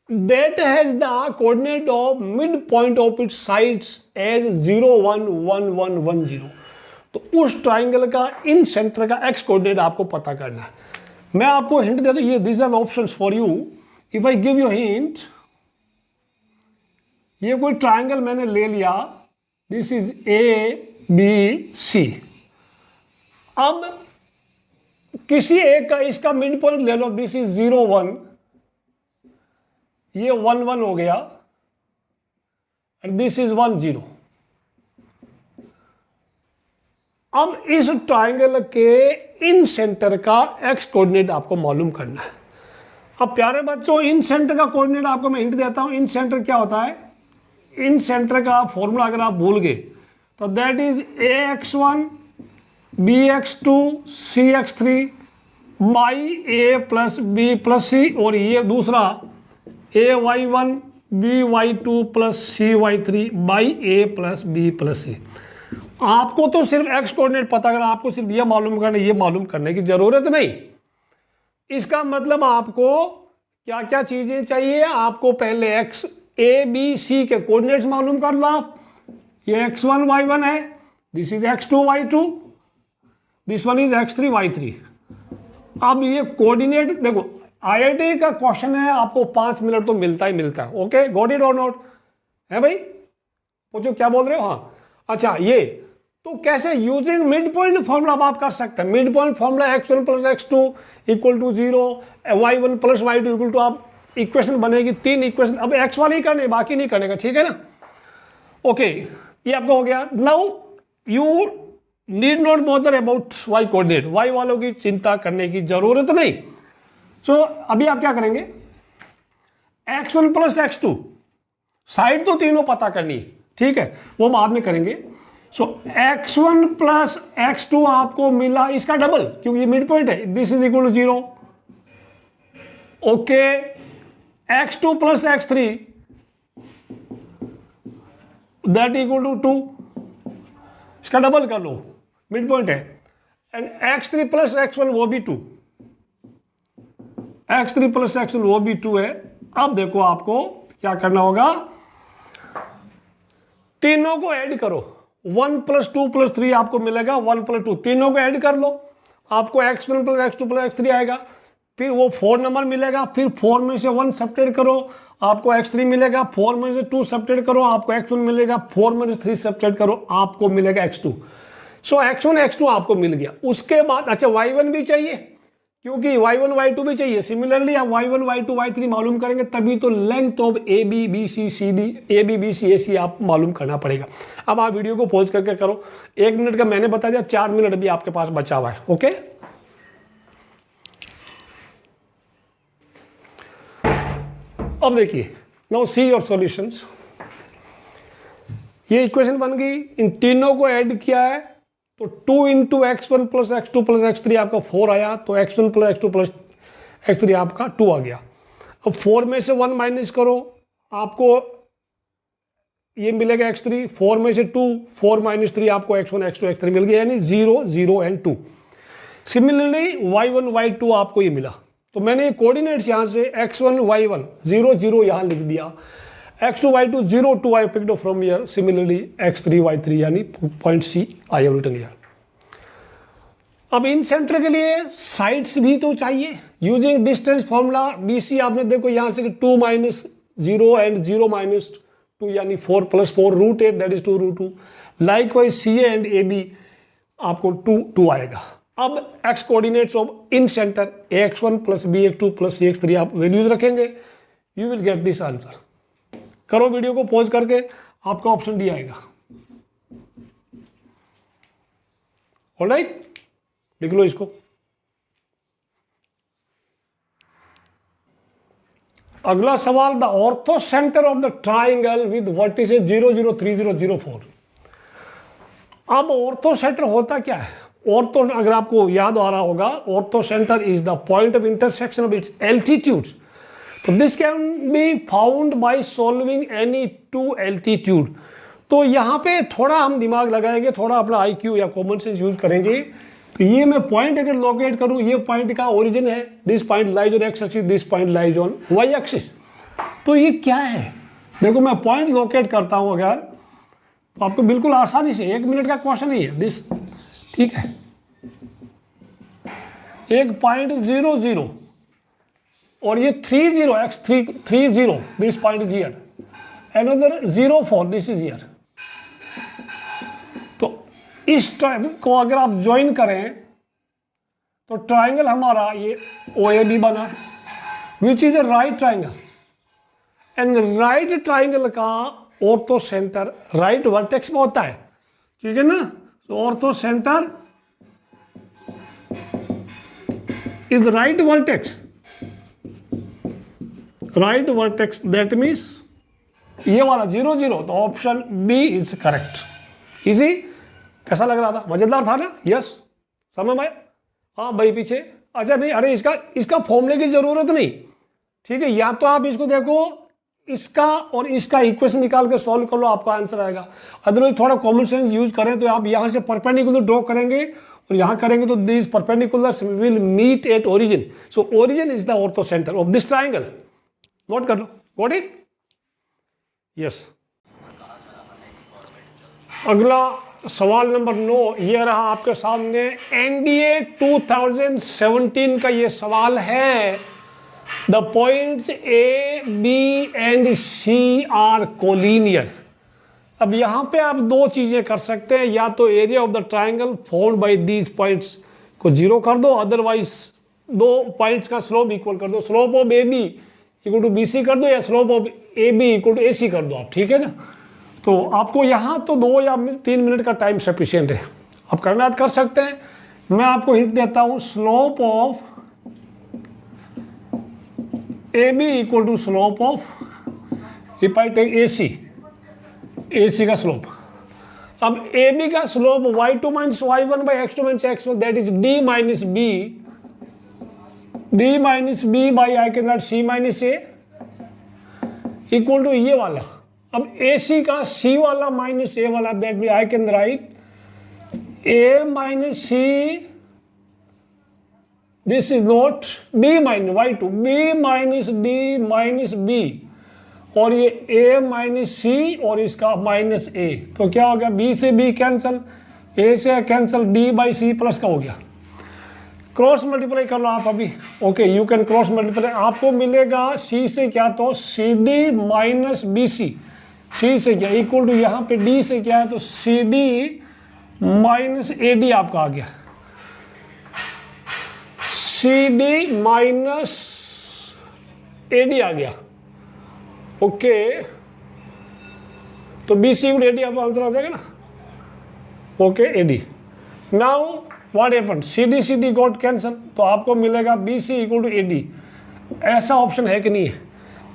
Speaker 1: that has the coordinate of midpoint of its sides as 0, 1, 1, 1, 1, 0। तो उस ट्राइंगल का इन सेंटर का एक्स कोऑर्डिनेट आपको पता करना है। मैं आपको हिंट देता हूं, ये this are options for you. If I give you hint, ये कोई ट्राइंगल मैंने ले लिया, दिस इज ABC। अब किसी एक का इसका मिड पॉइंट ले लो, दिस इज 0, 1, ये 1, 1 हो गया, एंड दिस इज 1, 0। अब इस ट्राइंगल के इन सेंटर का एक्स कोऑर्डिनेट आपको मालूम करना है। अब प्यारे बच्चों, इन सेंटर का कोऑर्डिनेट आपको मैं हिंट देता हूं। इन सेंटर क्या होता है, इन सेंटर का फॉर्मूला अगर आप भूल गए तो that is ax1 bx2 cx3 by a plus b plus c, और ये दूसरा ay1 by2 plus cy3 by a plus b plus c। आपको तो सिर्फ एक्स कोऑर्डिनेट पता करना, आपको सिर्फ ये मालूम करना, ये मालूम करने की जरूरत नहीं। इसका मतलब आपको क्या क्या चीजें चाहिए, आपको पहले एक्स ए बी सी के कोऑर्डिनेट्स मालूम कर लो। ये x1 y1 है, this is x2 y2, this one is x3 y3। अब ये कोऑर्डिनेट देखो, आईआईटी का क्वेश्चन है, आपको 5 मिनट तो मिलता ही मिलता है। ओके, गॉट इट और नॉट? है भाई, पूछो क्या बोल रहे हो? हाँ, अच्छा, ये तो कैसे यूजिंग मिड पॉइंट फॉर्मूला आप कर सकते हैं। Mid point formula x1 plus x2 equal to 0, y1 plus y2 equal to, आप इक्वेशन बनेगी 3 इक्वेशन। अब x वाली ही करने, बाकी नहीं करने का, ठीक है ना? ओके, ये आपका हो गया। Now you need not bother about y coordinate, y वालों की चिंता करने की जरूरत नहीं। सो अभी आप क्या करेंगे, x1 प्लस x2, साइड तो तीनों पता करनी है, ठीक है, वो बाद में करेंगे। सो x1 प्लस x2 आपको मिला इसका डबल, क्योंकि ये मिड पॉइंट है, this is equal to 0। Okay, x2 plus x3 that equal to 2, इसका डबल कर लो, मिड पॉइंट है। एंड x3 प्लस x1 वो भी 2, x3 प्लस x1 वो भी 2 है। अब देखो आपको क्या करना होगा, तीनों को ऐड करो, 1 प्लस 2 प्लस 3 आपको मिलेगा 1 प्लस 2, तीनों को ऐड कर लो, आपको x1 plus x2 plus x3 आएगा, फिर वो 4 नंबर मिलेगा, फिर 4 में से 1 सब्ट्रैक्ट करो, आपको x3 मिलेगा, 4 में से 2 सब्ट्रैक्ट करो, आपको x1 मिलेगा, 4 में से 3 सब्ट्रैक्ट करो, आपको मिलेगा x2। सो x1 x2 आपको मिल गया। उसके बाद अच्छा y1 भी चाहिए, क्योंकि y1 y2 भी चाहिए। सिमिलरली आप y1 y2 y3 मालूम करेंगे तभी तो length of A B B C C D A B B C A C आप मालूम करना पड़ेगा। अब आप वीडियो को पॉज करके करो, 1 मिनट का मैंने बता दिया, 4 मिनट भी आपके पास बचा हुआ है। ओके, अब देखिए, नाउ सी योर सॉल्यूशंस। ये इक्वेशन बन गई, इन तीनों को ऐड किया है तो 2 into x1 plus x2 plus x3 आपका 4 आया, तो x1 plus x2 plus x3 आपका 2 आ गया। अब 4 में से 1 माइनस करो, आपको ये मिलेगा x3, 4 में से 2, 4 माइनस 3 आपको x1 x2 x3 मिल गया, यानी 0 0 एंड 2। सिमिलरली y1 y2 आपको ये मिला, तो मैंने कोऑर्डिनेट्स यहाँ से x1 y1 0 0 यहाँ लिख दिया, x2 y2 0 2 I picked up from here, similarly x3 y3 यानी point C I have written here। अब इन सेंटर के लिए साइड्स भी तो चाहिए, यूजिंग डिस्टेंस फॉर्मूला BC आपने देखो यहाँ से 2 माइनस 0 एंड 0 माइनस 2 यानी 4 plus 4 root 8 that is 2 root 2। Likewise CA and AB आपको 2 आएगा। अब x coordinates of incentre AX1 plus BX2 plus CX3 आप वैल्यूज रखेंगे, you will get this answer. करो वीडियो को पॉज करके, आपका ऑप्शन डी आएगा। ऑलराइट, लिख लो इसको। अगला सवाल, the orthocentre of the triangle with vertices 0 0 3 0 0 4। अब ऑर्थो सेंटर होता क्या है? ऑर्थो, अगर आपको याद आ रहा होगा, orthocentre is the point of intersection of its altitudes. तो this can be found by solving any 2 altitude. तो यहाँ पे थोड़ा हम दिमाग लगाएंगे, थोड़ा अपना IQ या कॉमन सेंस यूज करेंगे। तो ये मैं पॉइंट अगर लोकेट करूँ, ये पॉइंट का ओरिजिन है, this point lies on x axis, this point lies on y axis. तो ये क्या है? देखो मैं पॉइंट लोकेट करता हूँ अगर, तो आपको बिल्कुल आसानी से 1 मिनट का क्वेश्चन ही है दिस, ठीक है। एक पॉइंट 0 0 और ये 3 0 x3 3 0, this point is here, another 0 4, this is here. तो इस टाइम को अगर आप ज्वाइन करें तो ट्राइंगल हमारा ये OAB बना है, which is a right triangle. And right triangle का ऑर्थो सेंटर राइट वर्टेक्स में होता है, ठीक है ना। तो orthocentre is right vertex, right vertex, that means ये वाला 0 0। तो option B is correct. Easy, कैसा लग रहा था? मजेदार था ना? यस, समझ में? हाँ भाई पीछे, अच्छा नहीं, अरे इसका फॉर्मूले की जरूरत नहीं, ठीक है। या तो आप इसको देखो, इसका और इसका इक्वेशन निकाल के सॉल्व कर लो, आपका आंसर आएगा। अदरवाइज थोड़ा कॉमन सेंस यूज करें तो आप यहाँ से परपेंडिकुलर ड्रॉ करेंगे और यहाँ करेंगे तो this perpendiculars will meet at origin. So origin is the orthocentre of this triangle. Note कर लो, गॉट इट? यस। अगला सवाल नंबर 9 ये रहा आपके सामने। NDA 2017 का ये सवाल है। The points A, B and C are collinear. अब यहाँ पे आप 2 चीजें कर सकते हैं, या तो area of the triangle formed by these points को 0 कर दो, अदरवाइज 2 पॉइंट्स का स्लोप इक्वल कर दो। Slope of AB equal to BC कर दो, या slope of AB equal to AC कर दो आप, ठीक है ना। तो आपको यहाँ तो 2 या 3 मिनट का टाइम सफिशिएंट है, आप करना कर सकते हैं। मैं आपको हिंट देता हूँ, slope of A B equal to slope of, if I take A C का स्लोप, अब ए बी का slope y2 minus y1 by x2 minus x1, that is d minus B by I can write C minus A equal to ये वाला, अब ए C का सी वाला minus a वाला, that mean I can write a minus c, this is not b minus y2, b minus d minus b, और ये a minus सी और इसका माइनस a, तो क्या हो गया, b से b कैंसल, a से cancel, d by C plus का हो गया। क्रॉस मल्टीप्लाई कर लो आप अभी, okay you can cross multiply, आपको मिलेगा c से क्या, तो C D minus B C, C से क्या इक्वल टू यहाँ पे d से क्या है, तो C D minus A D आपका आ गया, C D minus A D आ गया, ओके तो बी सी ए डी आपका आंसर आ जाएगा ना, okay A D. Now what happen, C D got cancel, तो आपको मिलेगा B C equal to A D. ऐसा ऑप्शन है कि नहीं है,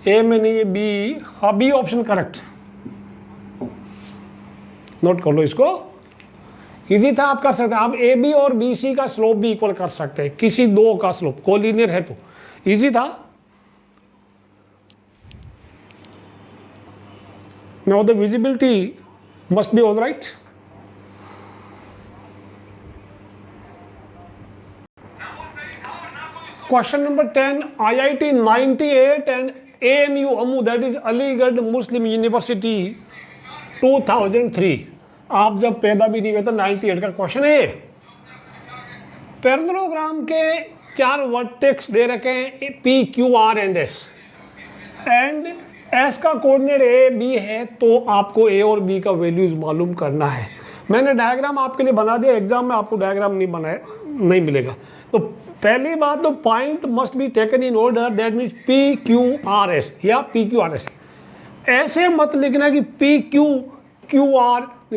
Speaker 1: ए में नहीं है, बी, हाँ बी ऑप्शन करेक्ट, नोट कर लो इसको, इजी था, आप कर सकते हैं, आप ए बी और बी सी का स्लोप भी इक्वल कर सकते हैं, किसी दो का स्लोप कोलिनियर है तो इजी था। Now the visibility must be all right. Question number 10, IIT 98 and AMU Amu, that is Aligarh Muslim university 2003, आप जब पैदा भी नहीं हुए तो 98 का क्वेश्चन है। पैरेललोग्राम के 4 वर्टेक्स दे रखे हैं P, Q, R and S, and S का कोऑर्डिनेट A, B है, तो आपको A और B का वैल्यूज मालूम करना है। मैंने डायग्राम आपके लिए बना दिया, एग्जाम में आपको डायग्राम नहीं मिलेगा। तो पहली बात तो point must be taken in order, that means PQRS या PQRS। ऐसे मत लिखना कि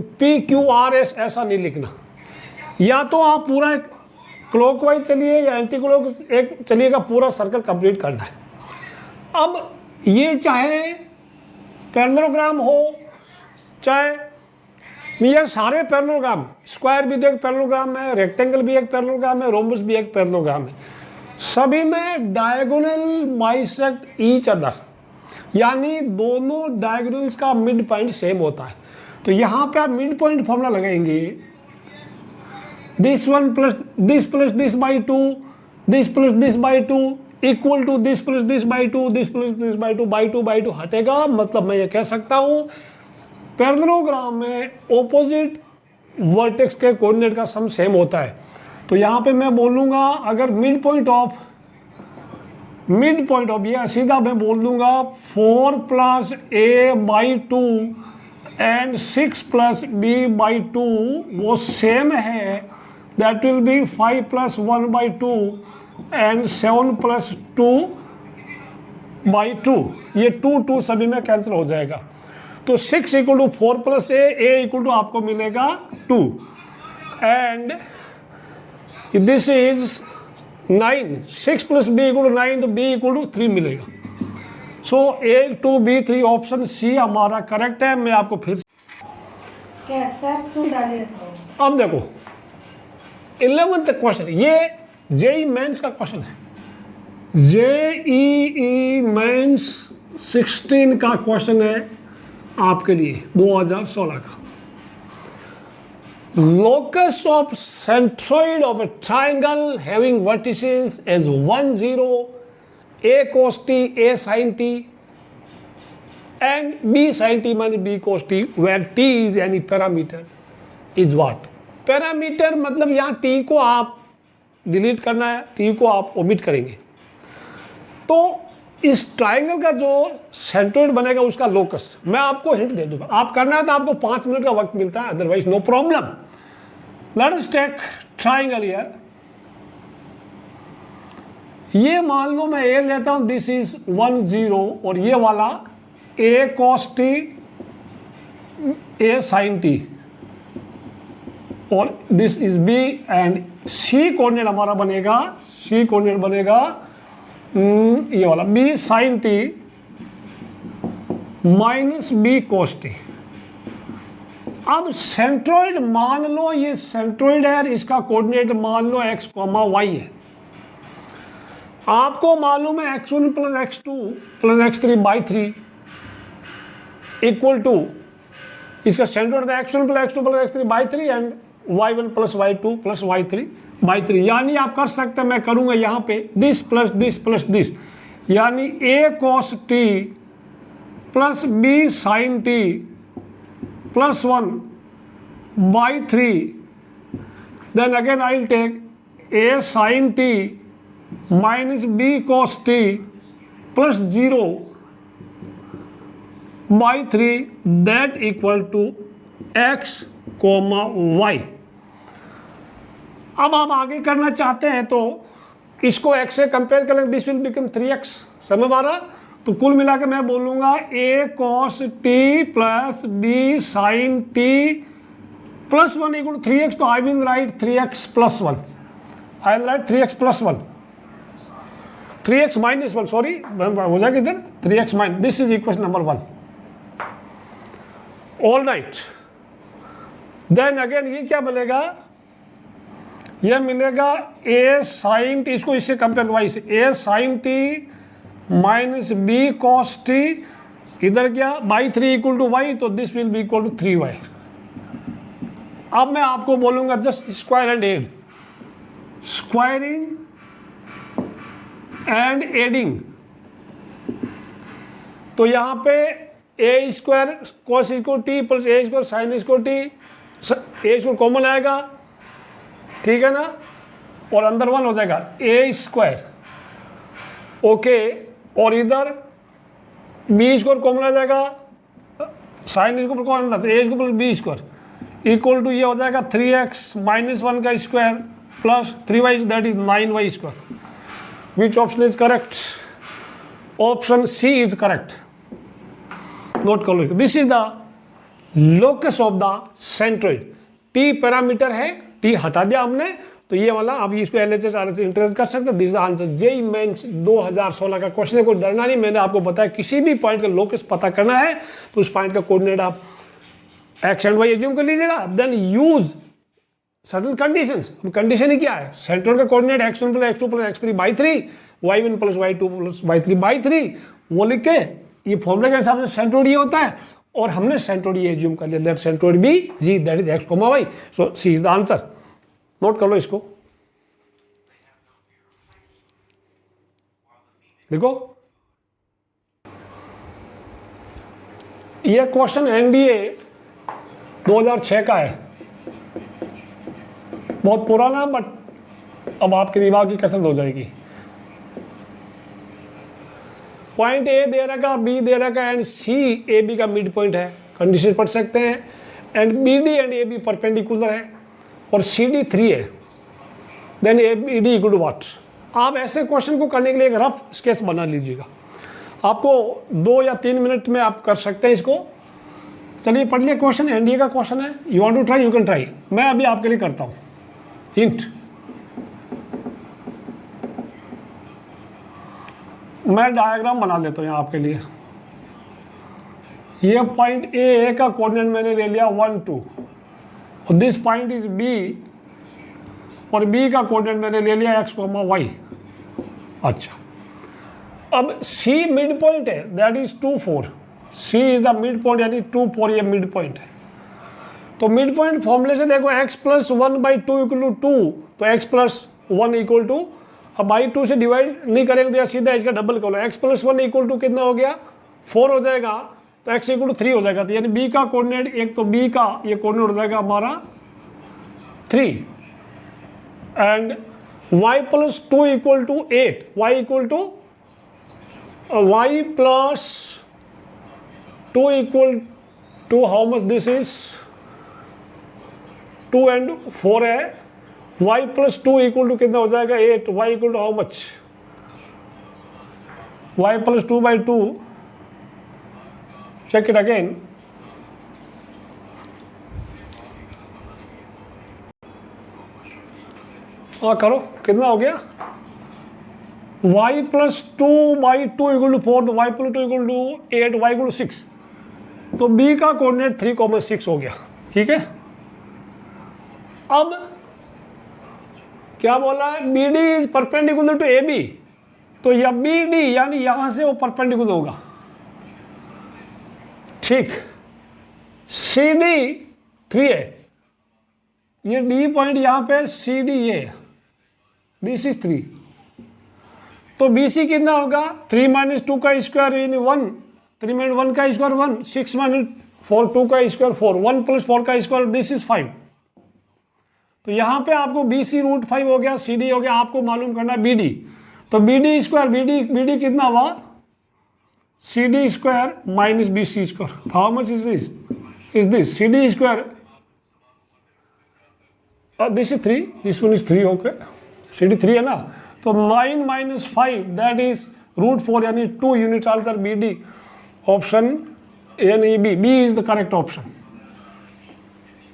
Speaker 1: PQRS, ऐसा नहीं लिखना। या तो आप पूरा क्लॉकवाइज चलिए या एंटी क्लॉक एक चलिएगा, पूरा सर्कल कंप्लीट करना है। अब ये चाहे पैरेललोग्राम हो, चाहे ये सारे पैरेललोग्राम, स्क्वायर भी तो एक पैरेललोग्राम है, रेक्टेंगल भी एक पैरेललोग्राम है, रोम्बस भी एक पैरेललोग्राम है, सभी में डायगोनल बाइसेक्ट ईच अदर, यानी दोनों डायगोनल्स का मिड पॉइंट सेम होता है। तो यहाँ पे आप मिड पॉइंट फॉर्मूला लगाएंगे, this one plus this by two, this plus this by two equal to this plus this by two, this plus this by two, by two हटेगा। मतलब मैं ये कह सकता हूँ पैरेललोग्राम में ऑपोजिट वर्टेक्स के कोऑर्डिनेट का सम सेम होता है। तो यहाँ पे मैं बोलूँगा अगर मिड पॉइंट ऑफ ये सीधा मैं बोल दूंगा 4 plus A by 2 and 6 plus B by 2 वो सेम है, that will B 5 plus 1 by 2 and 7 plus 2 by 2। ये 2 सभी में कैंसिल हो जाएगा। तो 6 equal to 4 plus A equal to आपको मिलेगा 2 and this is 9, 6 plus B equal to 9, तो B इक्वल टू 3 मिलेगा। So A two B 3 option C हमारा करेक्ट है। मैं आपको फिर अब देखो 11th क्वेश्चन, ये JEE मेंस का क्वेश्चन है, JEE मेंस 16 का क्वेश्चन है आपके लिए 2016 का। Locus of centroid of a triangle having vertices as 1, 0, A cos t, A sin t, and B sin t minus B cos t, where t is any parameter, is what? Parameter मतलब यहाँ t को आप delete करना है, t को आप omit करेंगे। तो इस ट्राइंगल का जो सेंट्रोइड बनेगा उसका लोकस मैं आपको हिंट दे दूंगा। आप करना है तो आपको 5 मिनट का वक्त मिलता है, otherwise no problem. Let us take triangle here. ये मान लो मैं ए लेता हूं, दिस इज 1, 0 और ये वाला A cos t, A sin t और this is B and C coordinate हमारा बनेगा, C कोऑर्डिनेट बनेगा ये वाला B sin T minus B cos T. अब सेंट्रोइड मान लो, ये सेंट्रोइड है, इसका कोऑर्डिनेट मान लो x, y है। आपको मालूम है x1 plus x2 plus x3 by 3 equal to, इसका सेंट्रोइड था x1 plus x2 plus x3 by 3 and y1 plus y2 plus y3 by 3। यानी आप कर सकते हैं, मैं करूंगा यहाँ पे दिस प्लस दिस, यानी a cos t plus b sin t plus 1 by 3, then again I will take a sin t minus b cos t plus 0 by 3 that equal to x, y। अब आप आगे करना चाहते हैं तो इसको x से कंपेयर करें, दिस विल बिकम 3x। समझ आ रहा? तो कुल मिला के मैं बोलूंगा a cos t plus b sin t plus 1 equal to 3x। तो I will write 3x plus 1, I will write 3x plus 1, 3x minus 1, sorry हो जाएगा इधर 3x minus, this is equation number 1। All right, then again ये क्या मिलेगा, ये मिलेगा a sin t, इसको इससे कंपेयर करवाइए, इसे a sin t minus b cos t, इधर क्या बाई 3 इक्वल टू y, तो this will be equal to 3y। अब मैं आपको बोलूंगा just square and add, squaring and adding. तो यहां पे a square cos equal t plus a square sine equal t, a square common आएगा, ठीक है ना, और अंदर 1 हो जाएगा a स्क्वायर, ओके, और इधर b स्क्वायर कॉमन आ जाएगा, साइन इक्वल कॉमन अंदर, a square plus b square equal to ये हो जाएगा 3x माइनस 1 का square plus 3y, that is 9y square. Which option is correct? Option C is correct. Note कर लो, this is the locus of the centroid. T parameter है, टी हटा दिया हमने, तो ये वाला अब इसको LHS RHS इंटरेस्ट कर सकते हैं। This the answer. JEE mains 2016 का क्वेश्चन है, कोई डरना नहीं। मैंने आपको बताया किसी भी पॉइंट का लोकस पता करना है तो उस पॉइंट का कोऑर्डिनेट आप x एंड y एज्यूम कर लीजिएगा, then use certain conditions. Condition ही क्या है, सेंट्रोइड का coordinate x1 plus x2 plus x3 by 3, y1 plus y2 plus y3 by 3, वो लिख के ये फॉर्मूले के हिसाब से सेंट्रोइड ये होता है, और हमने सेंट्रोइड ये एज्यूम कर लिया, that centroid be G, that is x, y। So C is the answer. Note कर लो इसको, देखो ये क्वेश्चन NDA 2006 का है, बहुत पुराना, बट अब आपके दिमाग की कसरत हो जाएगी। पॉइंट A दे रखा, B दे रखा एंड C AB का मिड पॉइंट है, कंडीशन पढ़ सकते हैं, and BD and AB perpendicular है और CD 3 है, then ABD equal to what. आप ऐसे क्वेश्चन को करने के लिए एक रफ स्केच बना लीजिएगा, आपको 2 या 3 मिनट में आप कर सकते हैं इसको। चलिए पढ़ लिया क्वेश्चन, NDA का क्वेश्चन है। You want to try, you can try. मैं अभी आपके लिए करता हूँ हिंट। मैं डायग्राम बना देता हूँ यहाँ आपके लिए। ये पॉइंट A का कोऑर्डिनेट मैंने ले लिया 1 2, और दिस पॉइंट इज B, और B का कोऑर्डिनेट मैंने ले लिया x, y। अच्छा, अब C मिड पॉइंट है, that is 2 4। C is the mid point, यानी 2 4 ये मिड पॉइंट है। तो मिड पॉइंट फॉर्मूले से देखो x plus 1 by 2 equal to 2, तो x प्लस 1 इक्वल टू, अब बाई 2 से डिवाइड नहीं करेंगे तो या सीधा इसका डबल कर लो, x प्लस 1 इक्वल टू कितना हो गया 4 हो जाएगा, तो x इक्वल टू 3 हो जाएगा। तो यानी B का कोऑर्डिनेट, एक तो B का ये कोऑर्डिनेट हो जाएगा हमारा 3, and y plus 2 equal to 8, y equal to y plus 2 equal to how much, this is 2 and 4 है, y प्लस 2 इक्वल टू कितना हो जाएगा 8, y equal to how much, y plus 2 by 2, check it again, हाँ करो, कितना हो गया y plus 2/2 equal to 4, तो y plus 2 equal to 8, y equal to 6। तो b का कोऑर्डिनेट 3,6 हो गया। ठीक है, अब क्या बोला है, B D is perpendicular to A B, तो या बी डी यानी यहां से वो परपेंडिकुलर होगा। ठीक, सी डी 3 है, ये डी पॉइंट यहां पे सी डी ये, बी सी 3, तो बी सी कितना होगा, 3 माइनस 2 का स्क्वायर यानी 1, 3 माइनस 1 का स्क्वायर 1, 6 माइनस 4 2 का स्क्वायर 4, 1 प्लस 4 का स्क्वायर दिस इज 5। तो यहां पे आपको बी सी रूट 5 हो गया, सी डी हो गया, आपको मालूम करना है बी डी। तो B D square, B D कितना हुआ, C D square minus B C square, how much is this C D square, this is 3, this one is 3, okay, C D 3 है ना, तो 9 माइनस 5 दैट इज रूट 4 यानी 2 unit answer B D, option A नहीं B, B is the correct option.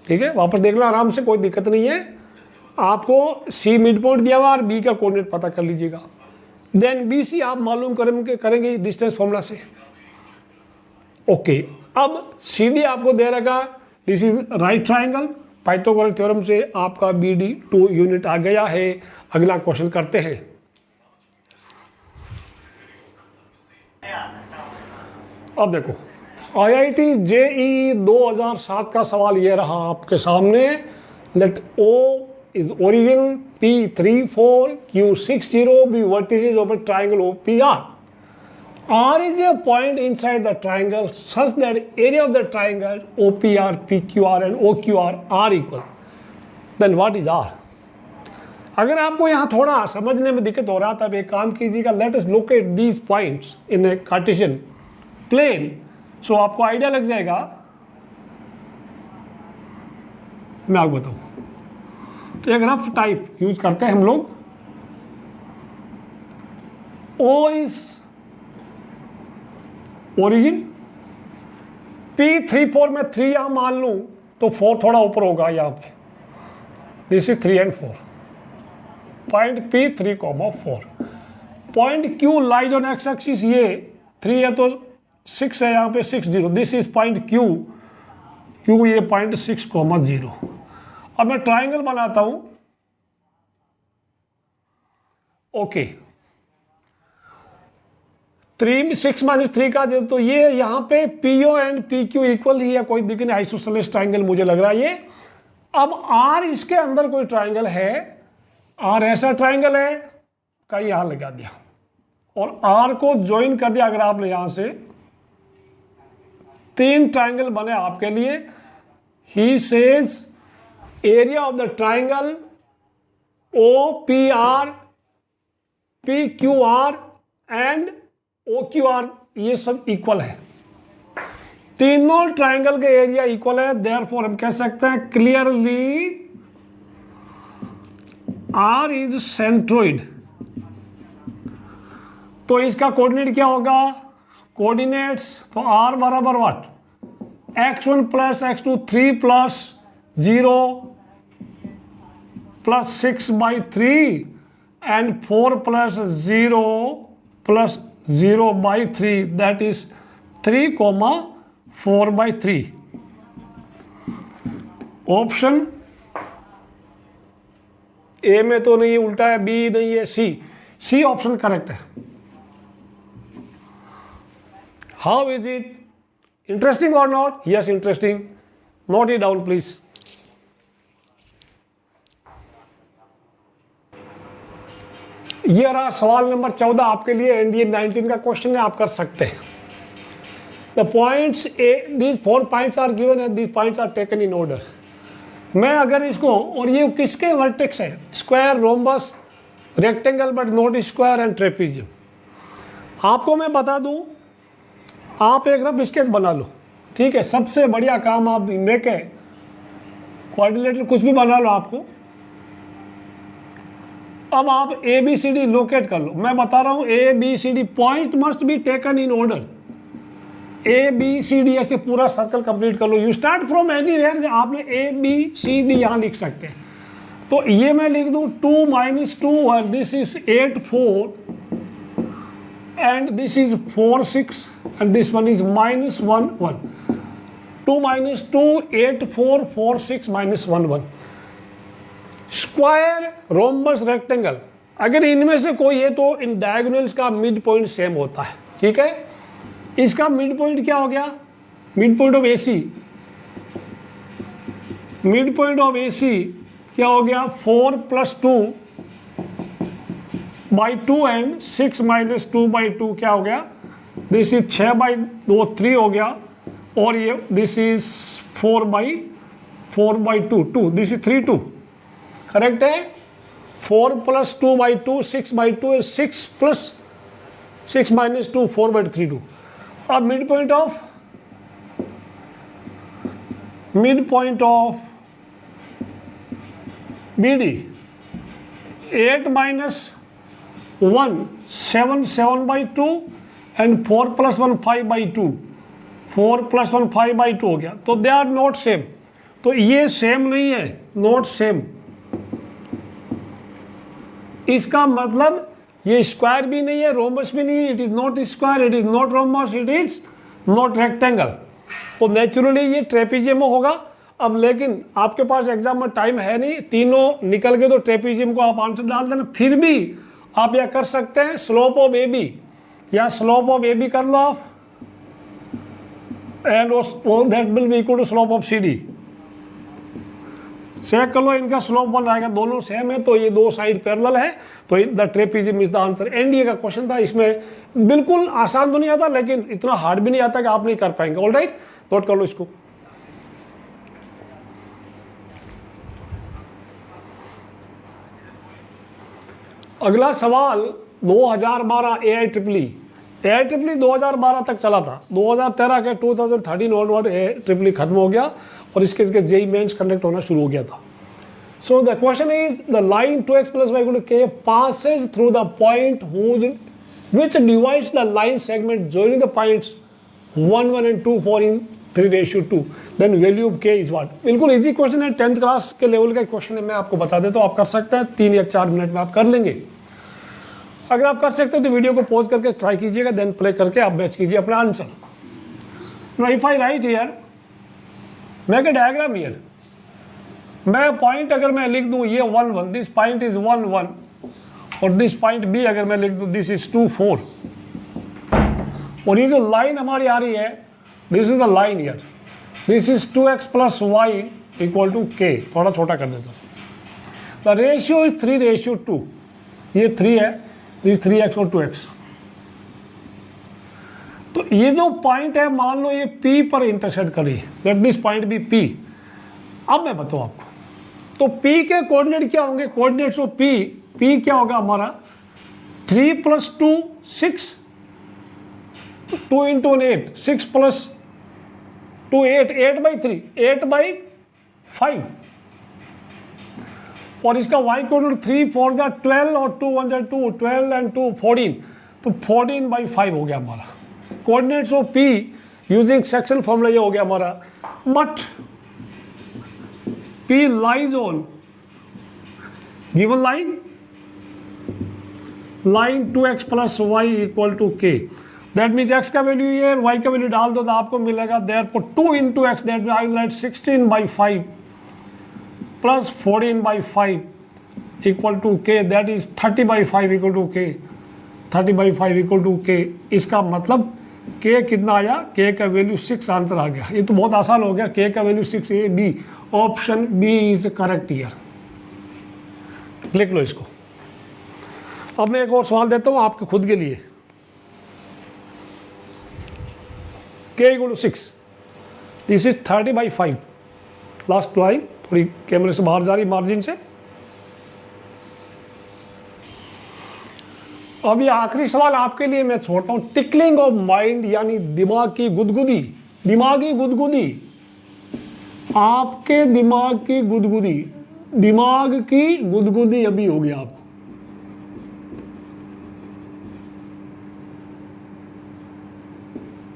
Speaker 1: ठीक है, वापस देख लो आराम से, कोई दिक्कत नहीं है, आपको सी मिड पॉइंट दिया हुआ और बी का कोऑर्डिनेट पता कर लीजिएगा, देन बी सी आप मालूम करेंगे डिस्टेंस फॉर्मूला से। ओके, अब सी डी आपको दे रखा, this is right triangle, Pythagoras theorem से आपका बी डी 2 यूनिट आ गया है। अगला क्वेश्चन करते हैं। अब देखो, IIT JEE 2007 का सवाल ये रहा आपके सामने, late O is origin, P34, Q60 be vertices of a triangle OPR. R is a point inside the triangle such that area of the triangle OPR, PQR and OQR are equal. Then what is R? अगर आपको यहाँ थोड़ा समझने में दिक्कत हो रहा था, तब एक काम कीजिएगा, let us locate these points in a Cartesian plane, so आपको आइडिया लग जाएगा। मैं आपको बताऊँ, तो एक रफ टाइप यूज करते हैं हम लोग। O इज ओरिजिन, P34 में 3 यहां मान लूं तो 4 थोड़ा ऊपर होगा यहाँ पे, this is 3 and 4, point P3, 4, point Q lies on x axis, ये 3 है तो 6 है यहाँ पे, 6 0, दिस इज पॉइंट Q ये पॉइंट 6, 0। अब मैं ट्राइंगल बनाता हूं। ओके, 6 माइनस 3 का, तो ये यहाँ पे PO एंड PQ इक्वल ही है, कोई दिक्कत नहीं, आइसोसेलेस ट्राइंगल मुझे लग रहा है ये। अब R इसके अंदर कोई ट्राइंगल है, R ऐसा ट्राइंगल है, कहीं यहां लगा दिया और R को ज्वाइन कर दिया। अगर आपने यहां से 3 ट्राइंगल बने आपके लिए, he says area of the triangle OPR, PQR and OQR ये सब इक्वल है, तीनों ट्राइंगल के एरिया इक्वल है, देयरफॉर हम कह सकते हैं क्लियरली R इज सेंट्रोइड। तो इसका कोऑर्डिनेट क्या होगा, कोऑर्डिनेट्स, तो R बराबर what, x1 plus x2, 3 plus 0 plus 6/3 and 4 plus 0 plus 0/3 that is 3, 4/3। Option A में तो नहीं है, उल्टा है, बी नहीं है, सी ऑप्शन करेक्ट है। हाउ इज इट, इंटरेस्टिंग और not? Yes interesting, note it down please. ये रहा सवाल नंबर 14 आपके लिए, एनडीए 19 का क्वेश्चन है, आप कर सकते हैं। The points these 4 points are given and these points are taken in order. मैं अगर इसको, और ये किसके वर्टेक्स है, square, rhombus, rectangle but not square and trapezium. आपको मैं बता दूं, आप एक रफ स्केच बना लो, ठीक है, सबसे बढ़िया काम आप मेक है, क्वाड्रिलेटरल कुछ भी बना लो आपको। अब आप ABCD लोकेट कर लो, मैं बता रहा हूं ABCD point must be taken in order, ABCD ऐसे पूरा सर्कल कंप्लीट कर लो। यू स्टार्ट फ्रॉम एनीवेयर, आपने ABCD यहां लिख सकते हैं। तो ये मैं लिख दूं 2 - 2 और this is 8 4 and this is 4 6 and this one is minus 1 1. 2 minus 2 8 4 4 6 minus 1 1. Square, rhombus, rectangle, अगर इनमें से कोई है तो इन डायगोनल्स का मिड पॉइंट सेम होता है, ठीक है। इसका मिड पॉइंट क्या हो गया, mid point of AC, mid point of AC क्या हो गया 4 + 2 / 2 एंड 6 - 2 / 2 क्या हो गया, दिस इज 6/2 3 हो गया, और ये this is 4/2 2, this is 3 2, correct है। 4 + 2 / 2 6/2 है, 6 + 6 - 2 4/3 2। अब mid point of BD 8 - 1 7 7/2 and 4 + 1 5/2, 4 + 1 5/2 हो गया, तो दे आर नॉट सेम, तो ये सेम नहीं है, नॉट सेम। इसका मतलब ये स्क्वायर भी नहीं है, रोम्बस भी नहीं है, it is not square, it is not rhombus, it is not rectangle, तो नेचुरली ये ट्रेपीजियम होगा। अब लेकिन आपके पास एग्जाम में टाइम है नहीं, तीनों निकल गए तो ट्रेपीजियम को आप आंसर डाल देना। फिर भी आप यह कर सकते हैं स्लोप ऑफ AB, या स्लोप ऑफ AB कर लो आप, and that will be equal to slope of CD। Check कर लो, इनका स्लोप 1 आएगा, दोनों सेम है, तो ये दो साइड पैरेलल है, तो the trapezium is the answer. NDA का क्वेश्चन था, इसमें बिल्कुल आसान तो नहीं आता, लेकिन इतना हार्ड भी नहीं आता कि आप नहीं कर पाएंगे। ऑलराइट, नोट कर लो इसको। अगला सवाल 2012 AIEEE 2012 तक चला था, 2013 के 2013 ऑनवर्ड AIEEE खत्म हो गया और इसके JEE मेंस कंडक्ट होना शुरू हो गया था। So the question is the line 2x + y = k passes through the point which divides the line segment joining the points 1 1 and 2 4 in 3:2, then value of k is what। बिल्कुल easy question है, 10th class के level का question है, मैं आपको बता देता हूँ, आप कर सकते हैं, 3 या 4 मिनट में आप कर लेंगे। अगर आप कर सकते हो तो वीडियो को पॉज करके ट्राई कीजिएगा, देन प्ले करके आप मैच कीजिए अपना answer. Now if I right here, make a diagram here, मैं पॉइंट अगर मैं लिख दूं ये 1 1, दिस पॉइंट इज 1 1, और दिस पॉइंट B अगर मैं लिख दूं दिस इज 2 4, और ये जो लाइन हमारी आ रही है, this is the line here, this is 2x + y = k, थोड़ा छोटा कर देता हूं। द रेशियो इज 3:2, ये 3 है, दिस 3x और 2x। तो ये जो पॉइंट है, मान लो ये P पर इंटरसेक्ट कर रही है, that this point be P। अब मैं बताऊं आपको, तो P के कोऑर्डिनेट क्या होंगे, कोऑर्डिनेट्स ऑफ P क्या होगा हमारा 3 + 2 6, 2 × 1 8, 6 + 2 8, 8/3, 8/5, और इसका y कोऑर्डिनेट 3 4 12 और 2 1 2, 12 and 2 14, तो 14/5 हो गया हमारा coordinates of P using section formula, ये हो गया हमारा। But P lies on given line 2x + y = k, that means x का वैल्यू ये, y का वैल्यू डाल दो तो आपको मिलेगा therefore 2 × x, that means I will right 16/5 + 14/5 = k, that is 30/5 = k, 30/5 = k। इसका मतलब k कितना आया, k का वैल्यू 6 आंसर आ गया। ये तो बहुत आसान हो गया, k का value 6, A B, option B is correct here. लिख लो इसको। अब मैं एक और सवाल देता हूं आपके खुद के लिए, k = 6, this is 30/5, last line थोड़ी कैमरे से बाहर जा रही मार्जिन से। अब ये आखिरी सवाल आपके लिए मैं छोड़ता हूं, टिकलिंग ऑफ माइंड यानी दिमाग की गुदगुदी, दिमागी गुदगुदी, आपके दिमाग की गुदगुदी, दिमाग की गुदगुदी अभी होगी आपको।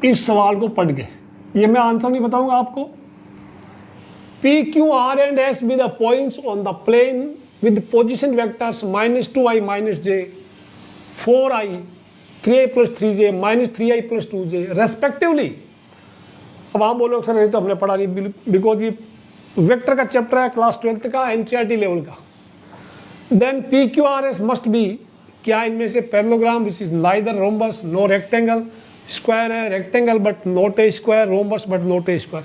Speaker 1: इस सवाल को पढ़ के, ये मैं आंसर नहीं बताऊंगा आपको। P, Q, R and S be the points on the plane with position vectors -2i - j, 4i 3i plus 3j minus 3i plus 2j respectively. अब आप बोलोगे सर ये तो हमने पढ़ा नहीं, बिकॉज ये वेक्टर का चैप्टर है क्लास 12th का एनसीईआरटी लेवल का। Then P Q R S must be, क्या इनमें से parallelogram which is neither rhombus no rectangle, square है rectangle but not a square, rhombus but not a square.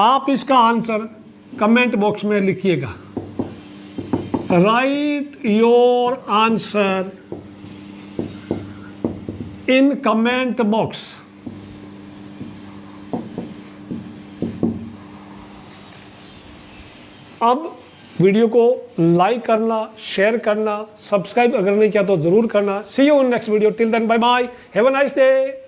Speaker 1: आप इसका आंसर कमेंट बॉक्स में लिखिएगा। Write your answer in comment box. अब video को लाइक करना, शेयर करना, सब्सक्राइब अगर नहीं किया तो जरूर करना। See you in next video, till then bye bye, have a nice day.